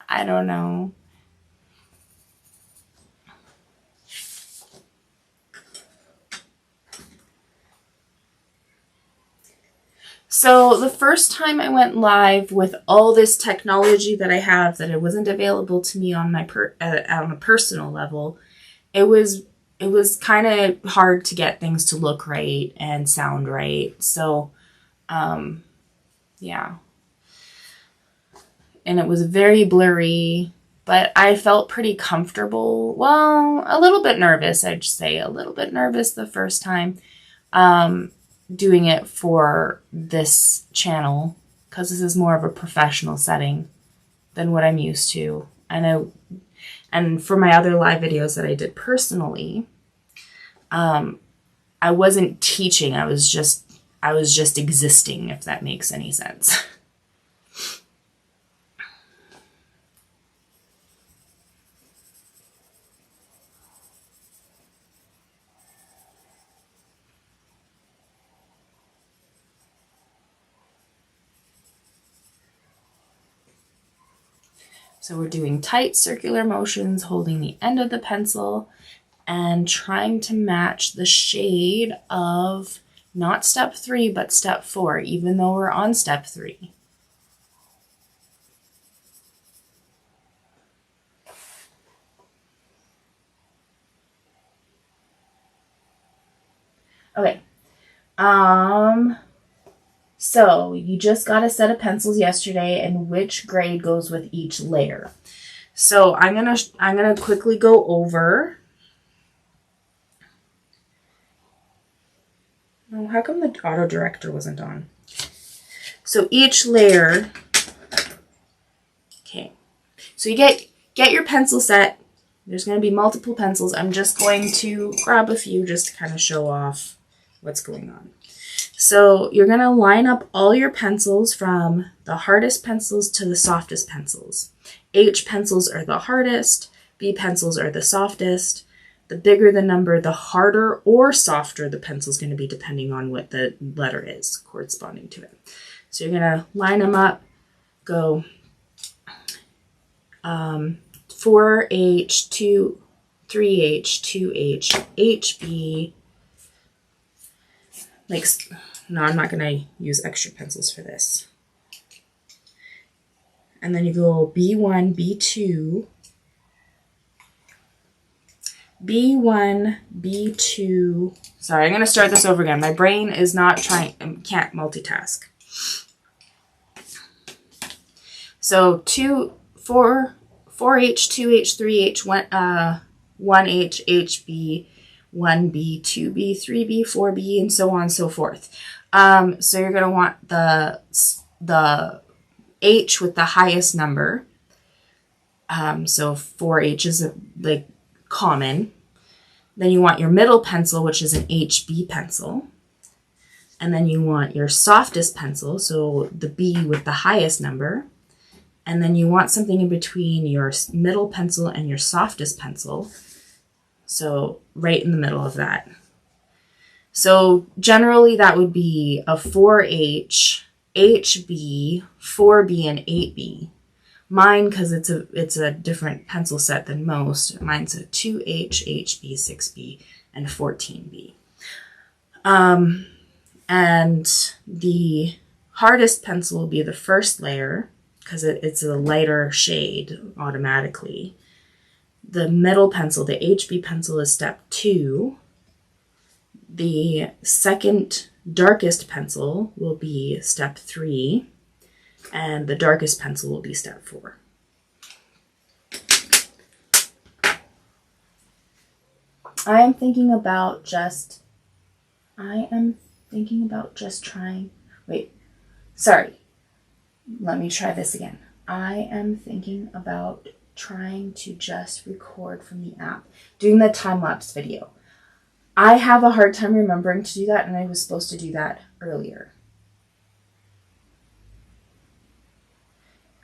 I don't know. So the first time I went live with all this technology that I have that it wasn't available to me on my on a personal level, it was kind of hard to get things to look right and sound right. So, yeah. and it was very blurry, but I felt pretty comfortable. Well, a little bit nervous, I'd say. A little bit nervous the first time doing it for this channel, because this is more of a professional setting than what I'm used to. And for my other live videos that I did personally, I wasn't teaching. I was just existing, if that makes any sense. So we're doing tight circular motions, holding the end of the pencil and trying to match the shade of not step 3, but step 4, even though we're on step 3. Okay. So you just got a set of pencils yesterday, and which grade goes with each layer. So I'm gonna quickly go over. Oh, how come the auto director wasn't on? So each layer. Okay. So you get your pencil set. There's going to be multiple pencils. I'm just going to grab a few just to kind of show off what's going on. So you're going to line up all your pencils from the hardest pencils to the softest pencils. H pencils are the hardest, B pencils are the softest. The bigger the number, the harder or softer the pencil is going to be, depending on what the letter is corresponding to it. So you're going to line them up, go 4H, 2, 3H, 2H, HB. Like, no, I'm not going to use extra pencils for this. And then you go B1, B2, B1, B2. Sorry, I'm going to start this over again. My brain is not can't multitask. So 4H, 2H, 3H, 1H, HB, 1B, 2B, 3B, 4B, and so on and so forth. So you're going to want the H with the highest number. So 4H is like common. Then you want your middle pencil, which is an HB pencil. And then you want your softest pencil, so the B with the highest number. And then you want something in between your middle pencil and your softest pencil. So right in the middle of that. So generally that would be a 4H, HB, 4B, and 8B. Mine, because it's a different pencil set than most, mine's a 2H, HB, 6B, and 14B. And the hardest pencil will be the first layer, because it's a lighter shade automatically. The middle pencil, the HB pencil, is step 2. The second darkest pencil will be step 3. And the darkest pencil will be step 4. I am thinking about just trying. Wait, sorry. Let me try this again. I am thinking about trying to just record from the app, doing the time-lapse video. I have a hard time remembering to do that, and I was supposed to do that earlier.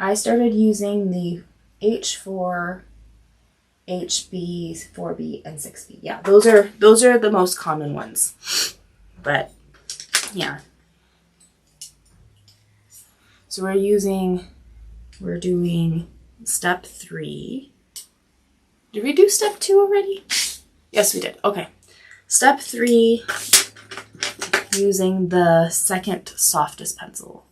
I started using the H4, HB, 4B, and 6B. Yeah, those are the most common ones. But yeah. So we're doing step 3. Did we do step 2 already? Yes, we did. Okay. Step 3, using the second softest pencil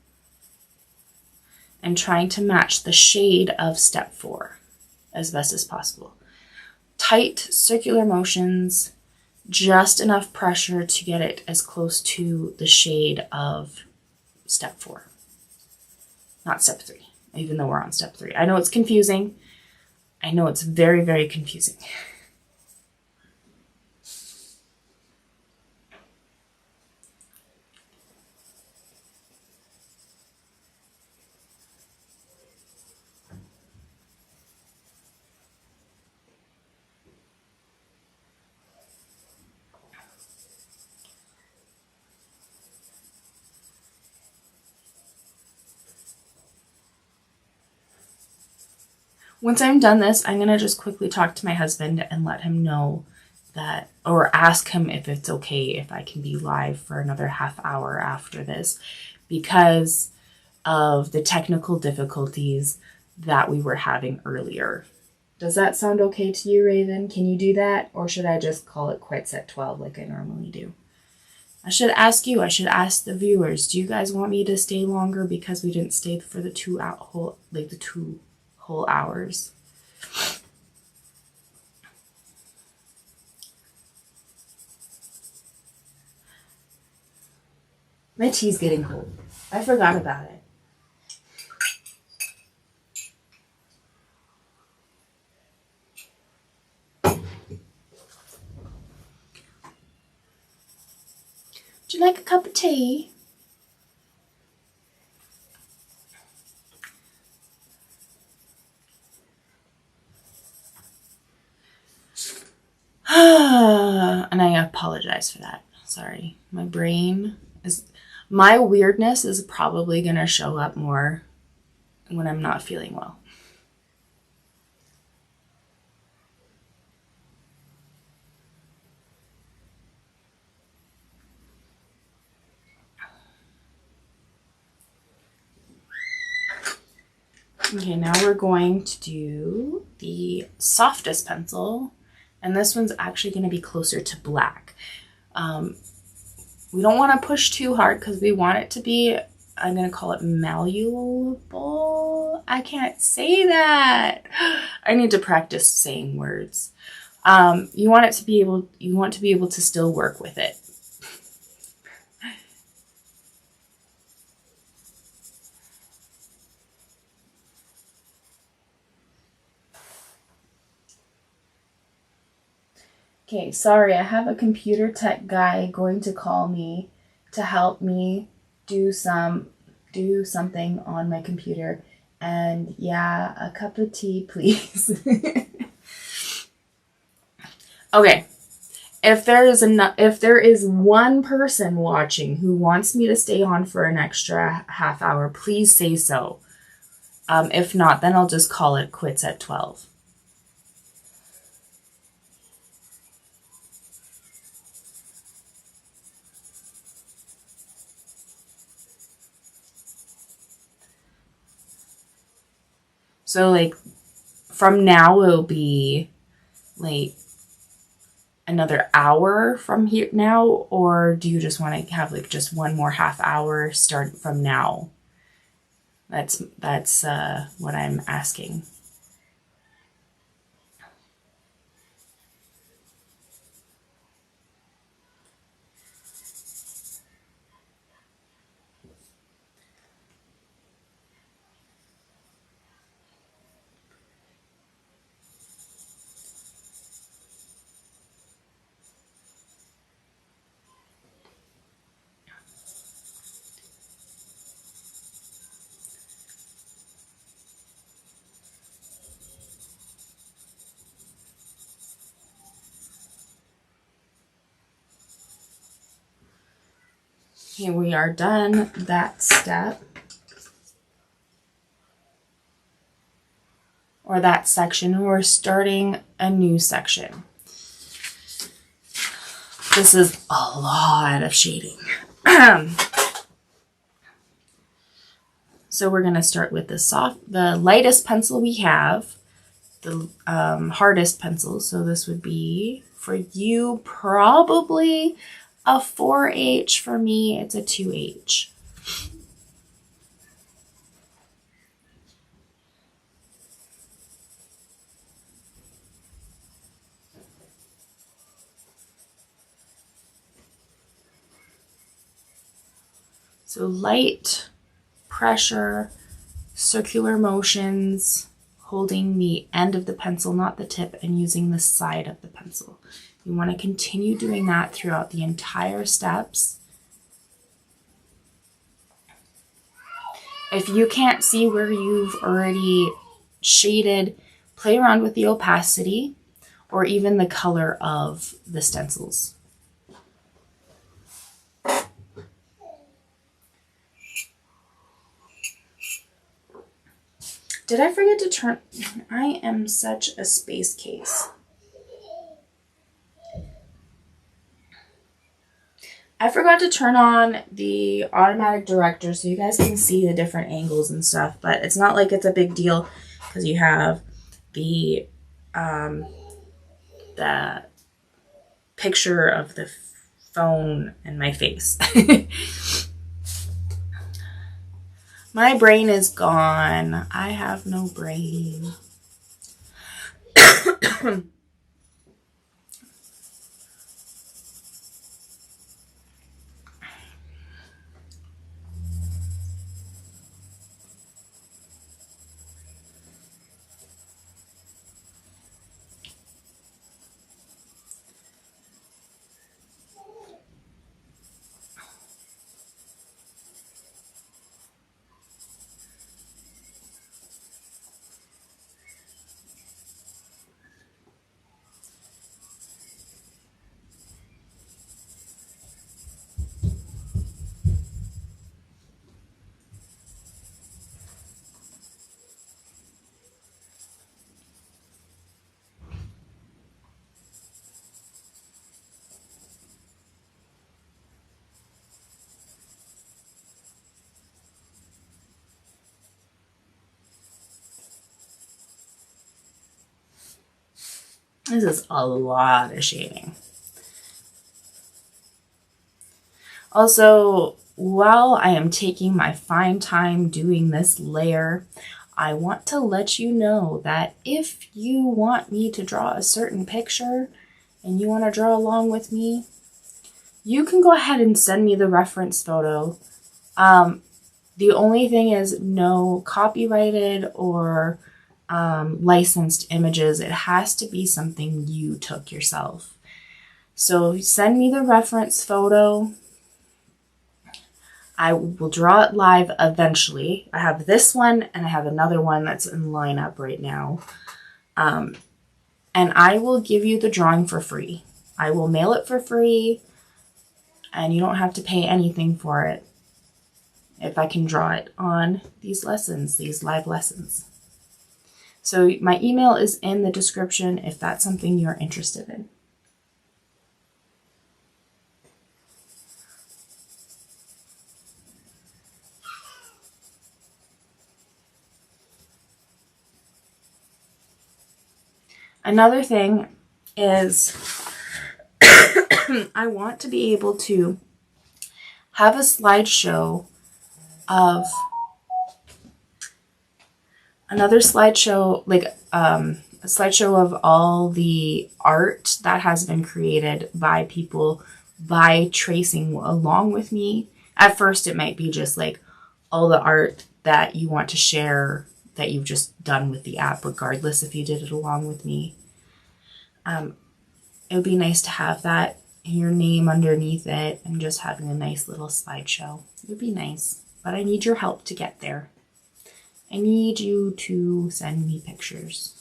and trying to match the shade of step 4 as best as possible. Tight circular motions, just enough pressure to get it as close to the shade of step 4. Not step 3. even though we're on step 3. I know it's confusing. I know it's very, very confusing. Once I'm done this, I'm going to just quickly talk to my husband and let him know that, or ask him if it's okay if I can be live for another half hour after this, because of the technical difficulties that we were having earlier. Does that sound okay to you, Raven? Can you do that? Or should I just call it quits at 12 like I normally do? I should ask you. I should ask the viewers. Do you guys want me to stay longer because we didn't stay for the 2 whole hours? My tea's getting cold. I forgot about it. Would you like a cup of tea? And I apologize for that. Sorry. My weirdness is probably going to show up more when I'm not feeling well. Okay, now we're going to do the softest pencil, and this one's actually going to be closer to black. We don't want to push too hard because we want it to be, I'm going to call it malleable. I can't say that. I need to practice saying words. You want to be able to still work with it. Okay, sorry, I have a computer tech guy going to call me to help me do something on my computer. And yeah, a cup of tea, please. Okay. If there is one person watching who wants me to stay on for an extra half hour, please say so. If not, then I'll just call it quits at 12. So like from now it'll be like another hour from here now, or do you just want to have like just one more half hour start from now? That's what I'm asking. Okay, we are done that step, or that section. We're starting a new section. This is a lot of shading. So we're going to start with the lightest pencil we have, the hardest pencil. So this would be, for you, probably a 4H. For me, it's a 2H. So light, pressure, circular motions, holding the end of the pencil, not the tip, and using the side of the pencil. You want to continue doing that throughout the entire steps. If you can't see where you've already shaded, play around with the opacity or even the color of the stencils. Did I forget to turn? I am such a space case. I forgot to turn on the automatic director so you guys can see the different angles and stuff, but it's not like it's a big deal because you have the picture of the phone and my face. My brain is gone. I have no brain. This is a lot of shading. Also, while I am taking my fine time doing this layer, I want to let you know that if you want me to draw a certain picture and you want to draw along with me, you can go ahead and send me the reference photo. The only thing is no copyrighted or licensed images. It has to be something you took yourself. So send me the reference photo. I will draw it live eventually. I have this one and I have another one that's in lineup right now. And I will give you the drawing for free. I will mail it for free and you don't have to pay anything for it if I can draw it on these lessons, these live lessons. So my email is in the description if that's something you're interested in. Another thing is I want to be able to have a slideshow of another slideshow, like a slideshow of all the art that has been created by people by tracing along with me. At first, it might be just like all the art that you want to share that you've just done with the app, regardless if you did it along with me. It would be nice to have that, your name underneath it, and just having a nice little slideshow. It would be nice, but I need your help to get there. I need you to send me pictures.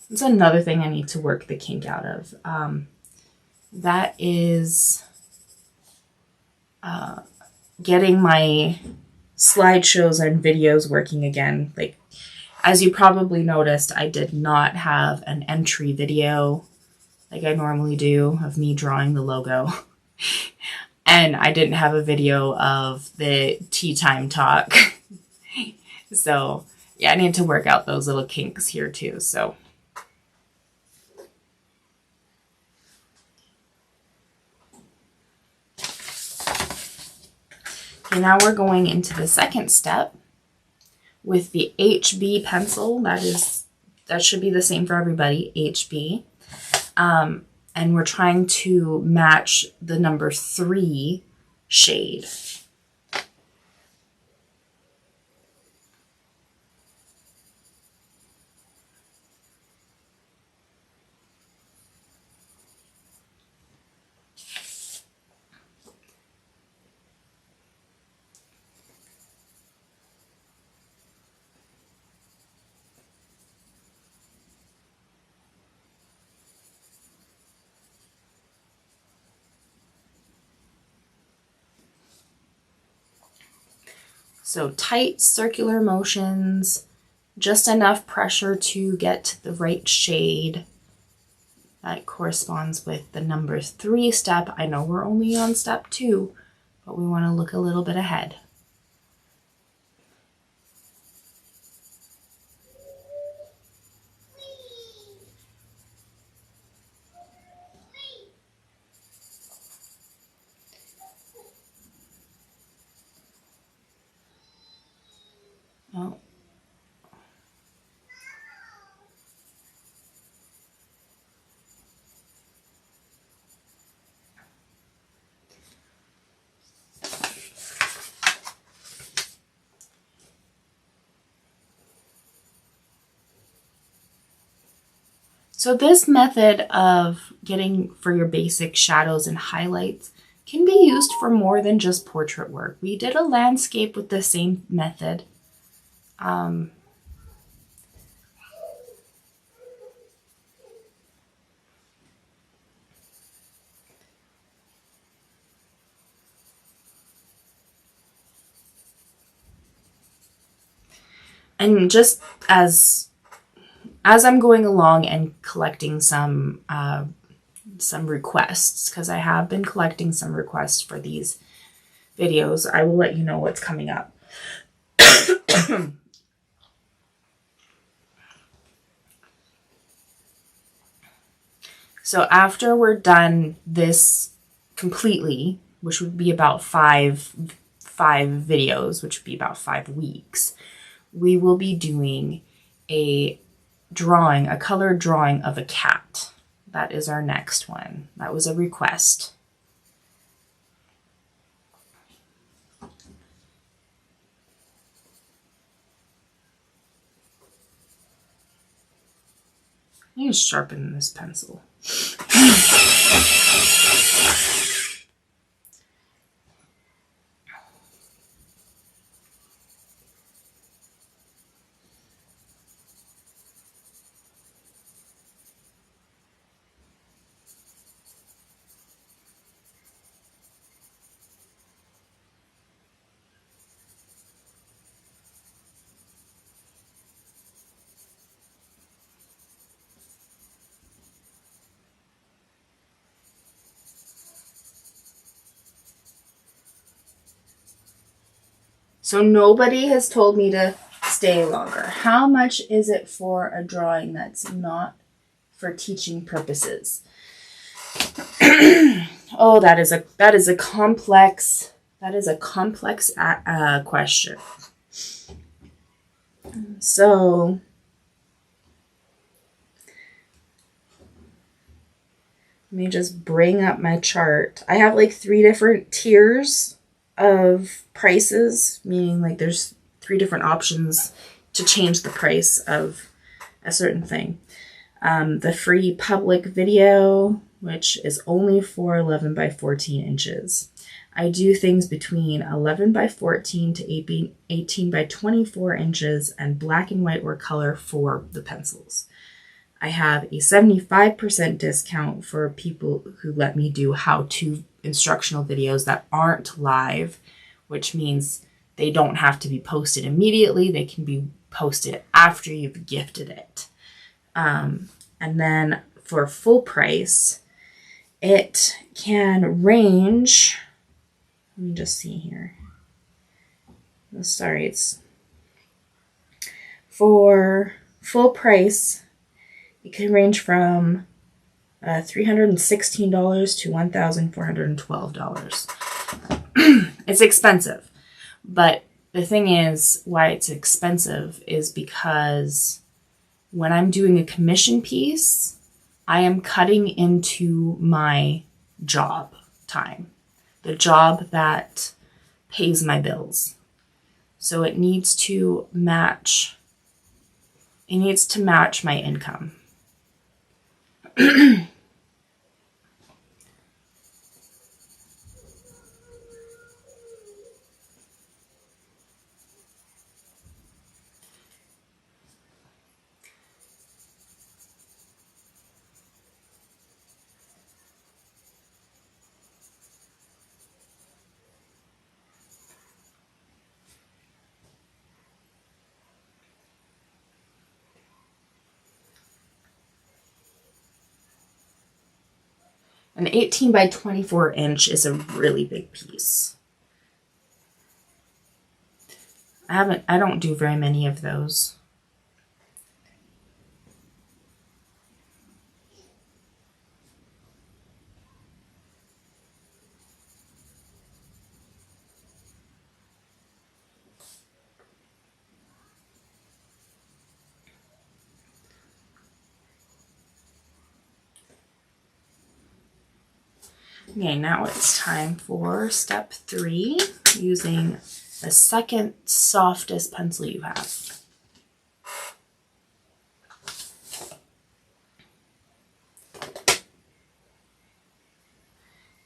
It's another thing I need to work the kink out of. That is getting my slideshows and videos working again. Like, as you probably noticed, I did not have an entry video like I normally do of me drawing the logo. And I didn't have a video of the tea time talk. So yeah, I need to work out those little kinks here too. So okay, now we're going into the second step, with the HB pencil. That should be the same for everybody, HB. And we're trying to match the number 3 shade. So tight circular motions, just enough pressure to get the right shade that corresponds with the number 3 step. I know we're only on step 2, but we want to look a little bit ahead. Oh. So this method of getting for your basic shadows and highlights can be used for more than just portrait work. We did a landscape with the same method. And just as I'm going along and collecting some requests, because I have been collecting some requests for these videos, I will let you know what's coming up. So after we're done this completely, which would be about five videos, which would be about 5 weeks, we will be doing a colored drawing of a cat. That is our next one. That was a request. I need to sharpen this pencil. So nobody has told me to stay longer. How much is it for a drawing that's not for teaching purposes? Oh, that is a complex question. So let me just bring up my chart. I have like 3 different tiers of prices, meaning like there's 3 different options to change the price of a certain thing. The free public video, which is only for 11 by 14 inches. I do things between 11 by 14 to 18 by 24 inches and black and white or color for the pencils. I have a 75% discount for people who let me do how-to instructional videos that aren't live, which means they don't have to be posted immediately. They can be posted after you've gifted it. And then for full price, it can range, let me just see here. Oh, sorry, it's for full price, it can range from $316 to $1,412. It's expensive, but the thing is, why it's expensive is because when I'm doing a commission piece, I am cutting into my job time, the job that pays my bills. So it needs to match my income. An 18 by 24 inch is a really big piece. I don't do very many of those. Okay, now it's time for step 3, using the second softest pencil you have.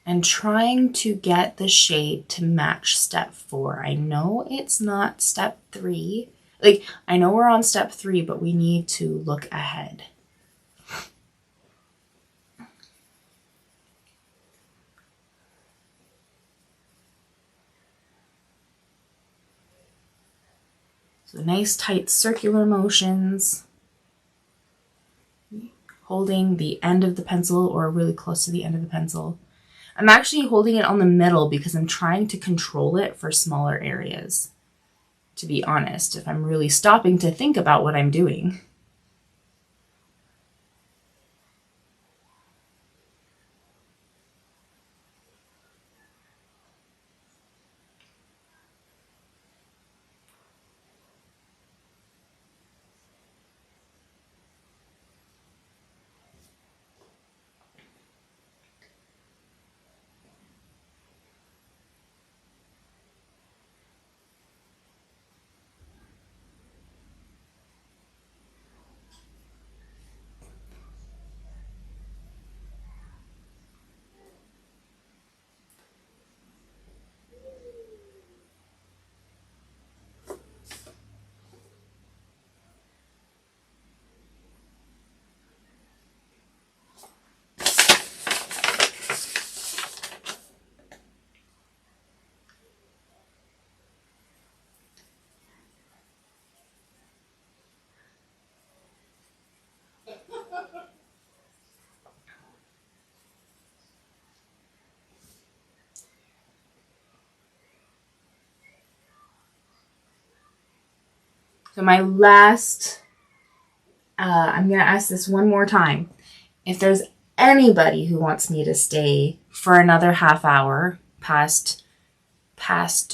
And trying to get the shade to match step 4. I know it's not step 3. Like, I know we're on step 3, but we need to look ahead. So nice tight circular motions, holding the end of the pencil or really close to the end of the pencil. I'm actually holding it on the middle because I'm trying to control it for smaller areas, to be honest, if I'm really stopping to think about what I'm doing. So my last, I'm going to ask this one more time. If there's anybody who wants me to stay for another half hour past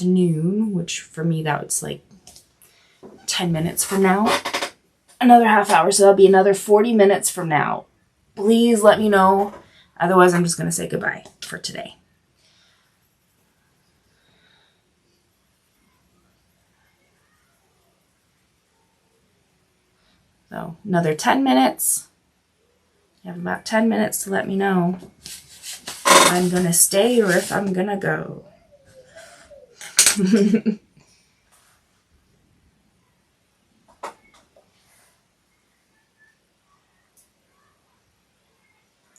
noon, which for me that's like 10 minutes from now, another half hour, so that'll be another 40 minutes from now. Please let me know. Otherwise, I'm just going to say goodbye for today. So another 10 minutes. You have about 10 minutes to let me know if I'm going to stay or if I'm going to go.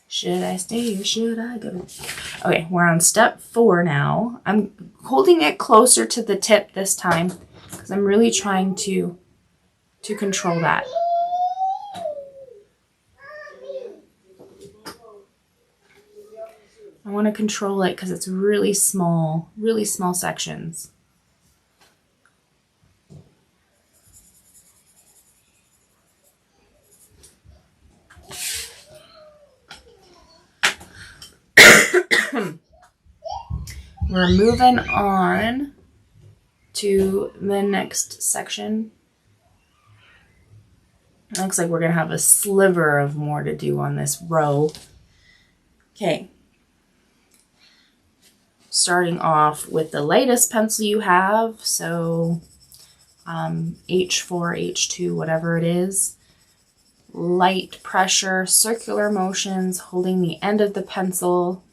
Should I stay or should I go? Okay, we're on step 4 now. I'm holding it closer to the tip this time because I'm really trying to control that. I want to control it because it's really small sections. We're moving on to the next section. It looks like we're going to have a sliver of more to do on this row. Okay. Starting off with the lightest pencil you have, so H4, H2, whatever it is. Light pressure, circular motions, holding the end of the pencil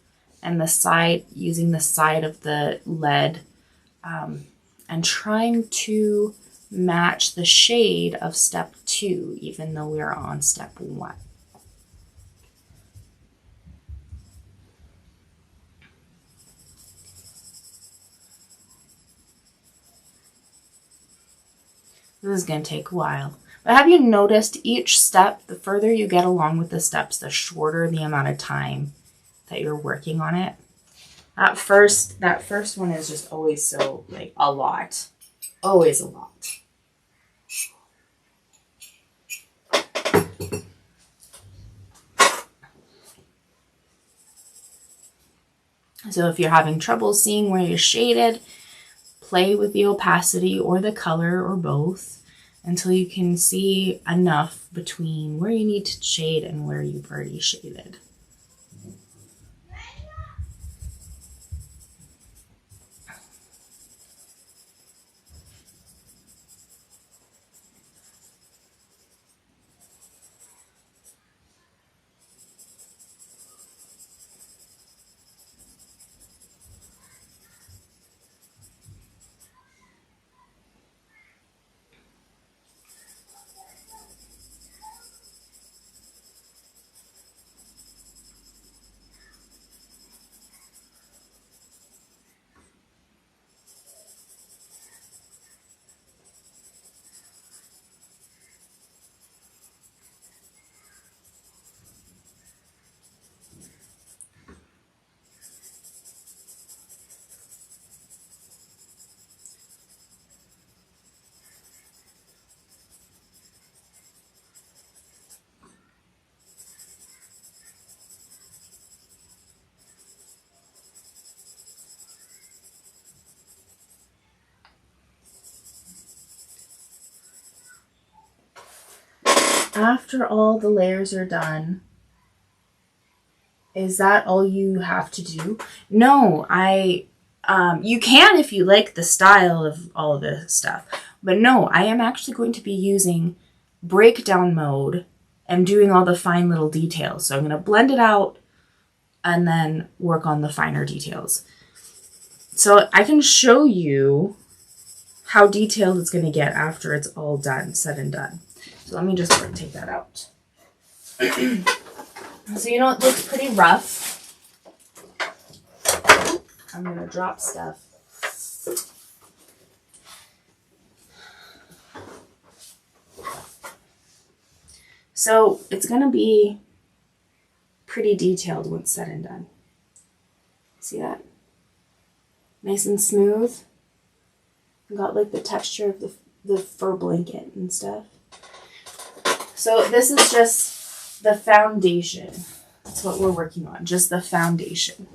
and the side, using the side of the lead, and trying to match the shade of step 2, even though we are on step 1. This is going to take a while. But have you noticed each step, the further you get along with the steps, the shorter the amount of time that you're working on it? That first one is just always so, like, a lot. Always a lot. So if you're having trouble seeing where you're shaded, play with the opacity or the color or both until you can see enough between where you need to shade and where you've already shaded. After all the layers are done, is that all you have to do? No, you can if you like the style of all of this stuff. But no, I am actually going to be using breakdown mode and doing all the fine little details. So I'm going to blend it out and then work on the finer details. So I can show you how detailed it's going to get after it's all done, said and done. So let me just take that out. So you know it looks pretty rough. I'm going to drop stuff. So it's going to be pretty detailed once said and done. See that? Nice and smooth. Got like the texture of the fur blanket and stuff. So this is just the foundation. That's what we're working on, just the foundation.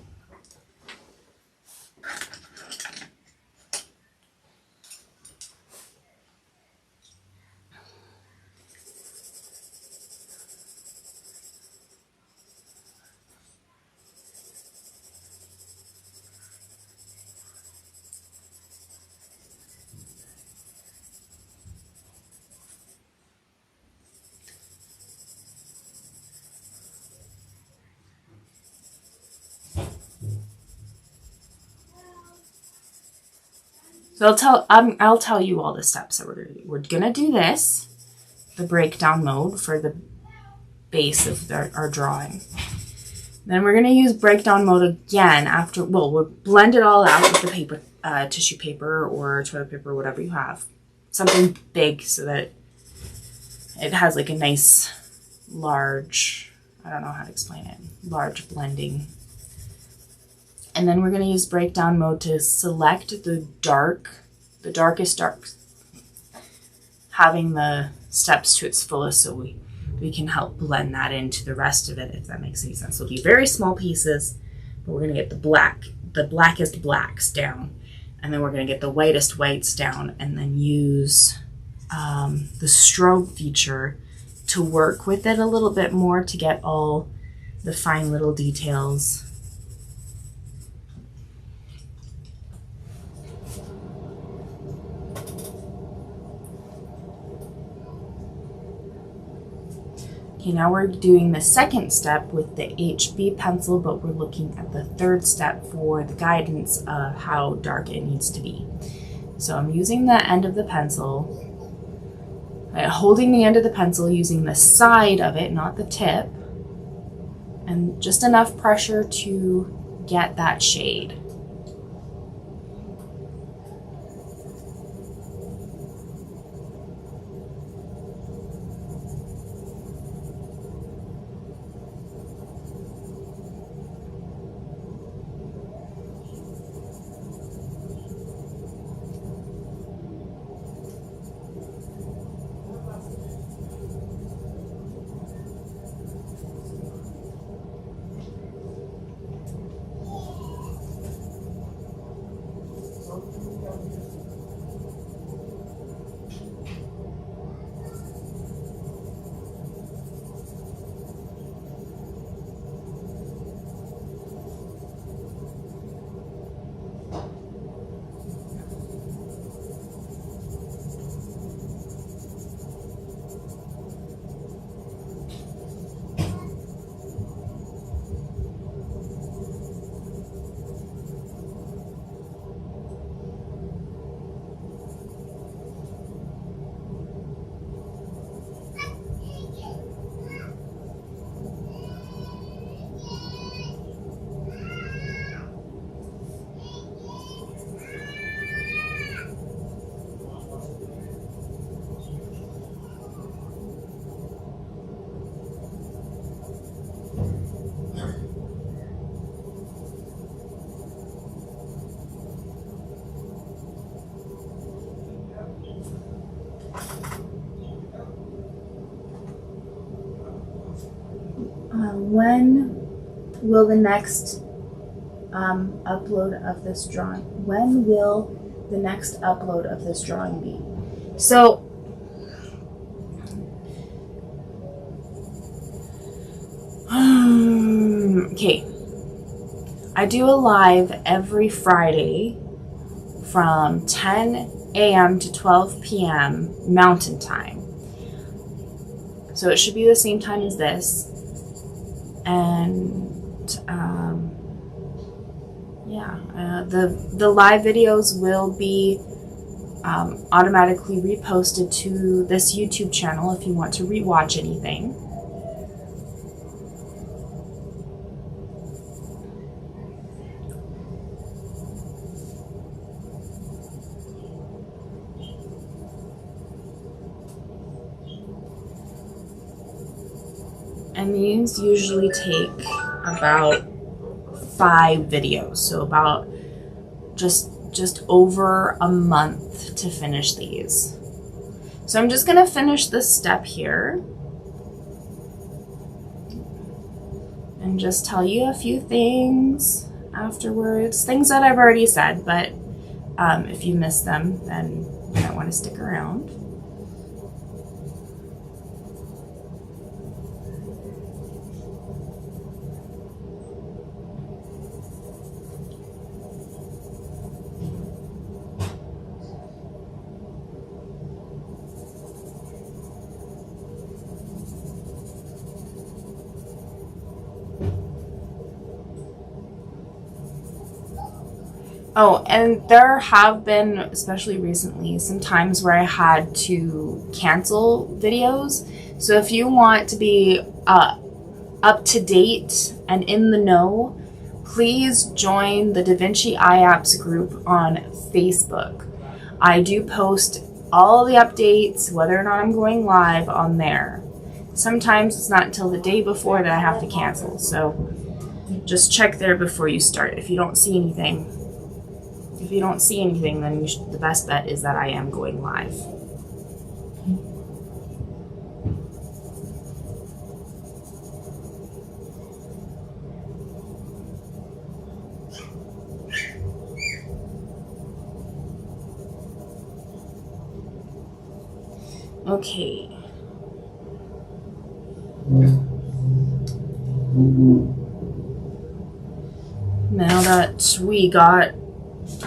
So I'll tell you all the steps that we're going to do. We're going to do this, the breakdown mode for the base of our drawing. Then we're going to use breakdown mode again after, well, we'll blend it all out with the paper, tissue paper or toilet paper, whatever you have. Something big so that it has like a nice large, I don't know how to explain it, large blending. And then we're going to use breakdown mode to select the darkest dark, having the steps to its fullest so we can help blend that into the rest of it, if that makes any sense. So it'll be very small pieces, but we're going to get the blackest blacks down. And then we're going to get the whitest whites down and then use the strobe feature to work with it a little bit more to get all the fine little details. Okay, now we're doing the second step with the HB pencil, but we're looking at the third step for the guidance of how dark it needs to be. So I'm using the end of the pencil, holding the end of the pencil, using the side of it, not the tip, and just enough pressure to get that shade. When will the next upload of this drawing? When will the next upload of this drawing be? So, okay, I do a live every Friday from 10 a.m. to 12 p.m. Mountain Time. So it should be the same time as this. And the live videos will be automatically reposted to this YouTube channel if you want to rewatch anything. And these usually take about 5 videos, so about just over a month to finish these. So I'm just gonna finish this step here and just tell you a few things afterwards, things that I've already said, but if you missed them, then you might want to stick around. Oh, and there have been, especially recently, some times where I had to cancel videos. So if you want to be up to date and in the know, please join the Vinci Eye Apps group on Facebook. I do post all the updates, whether or not I'm going live, on there. Sometimes it's not until the day before that I have to cancel. So just check there before you start. If you don't see anything, then the best bet is that I am going live. Okay. Now that we got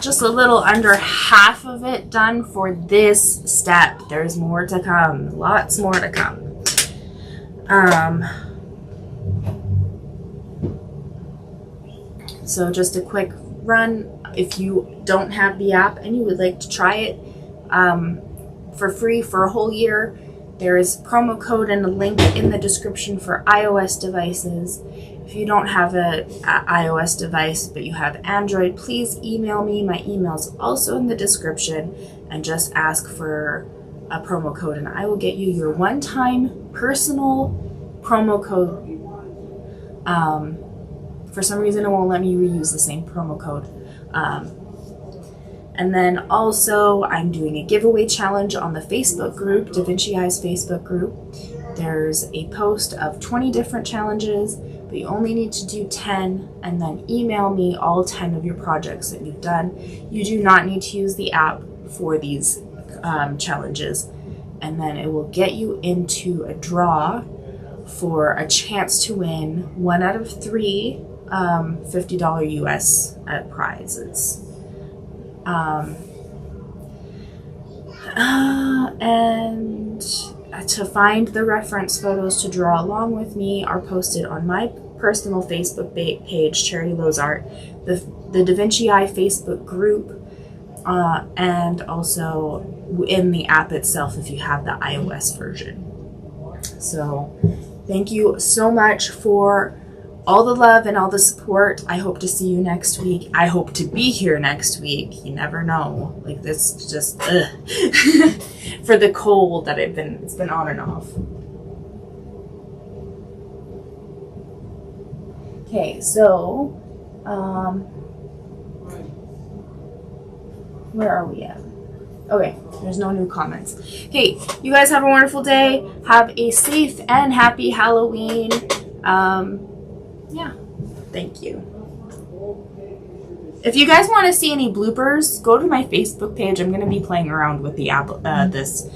just a little under half of it done for this step, there's more to come. Lots more to come. So just a quick run. If you don't have the app and you would like to try it for free for a whole year, there is promo code and a link in the description for iOS devices. If you don't have an iOS device but you have Android, please email me. My email is also in the description, and just ask for a promo code and I will get you your one-time personal promo code. For some reason it won't let me reuse the same promo code. And then also I'm doing a giveaway challenge on the Facebook group, Da Vinci Eye's Facebook group. There's a post of 20 different challenges, but you only need to do 10 and then email me all 10 of your projects that you've done. You do not need to use the app for these challenges, and then it will get you into a draw for a chance to win 1 out of 3 $50 US prizes. And to find the reference photos to draw along with me are posted on my personal Facebook page, Charity Lowsart, the Da Vinci Eye Facebook group, and also in the app itself if you have the iOS version. So thank you so much for all the love and all the support. I hope to see you next week. I hope to be here next week. You never know. Like, this just for the cold that it's been on and off. Okay, so where are we at? Okay, there's no new comments. Okay, you guys have a wonderful day. Have a safe and happy Halloween. Yeah, thank you. If you guys want to see any bloopers, go to my Facebook page. I'm going to be playing around with the app, this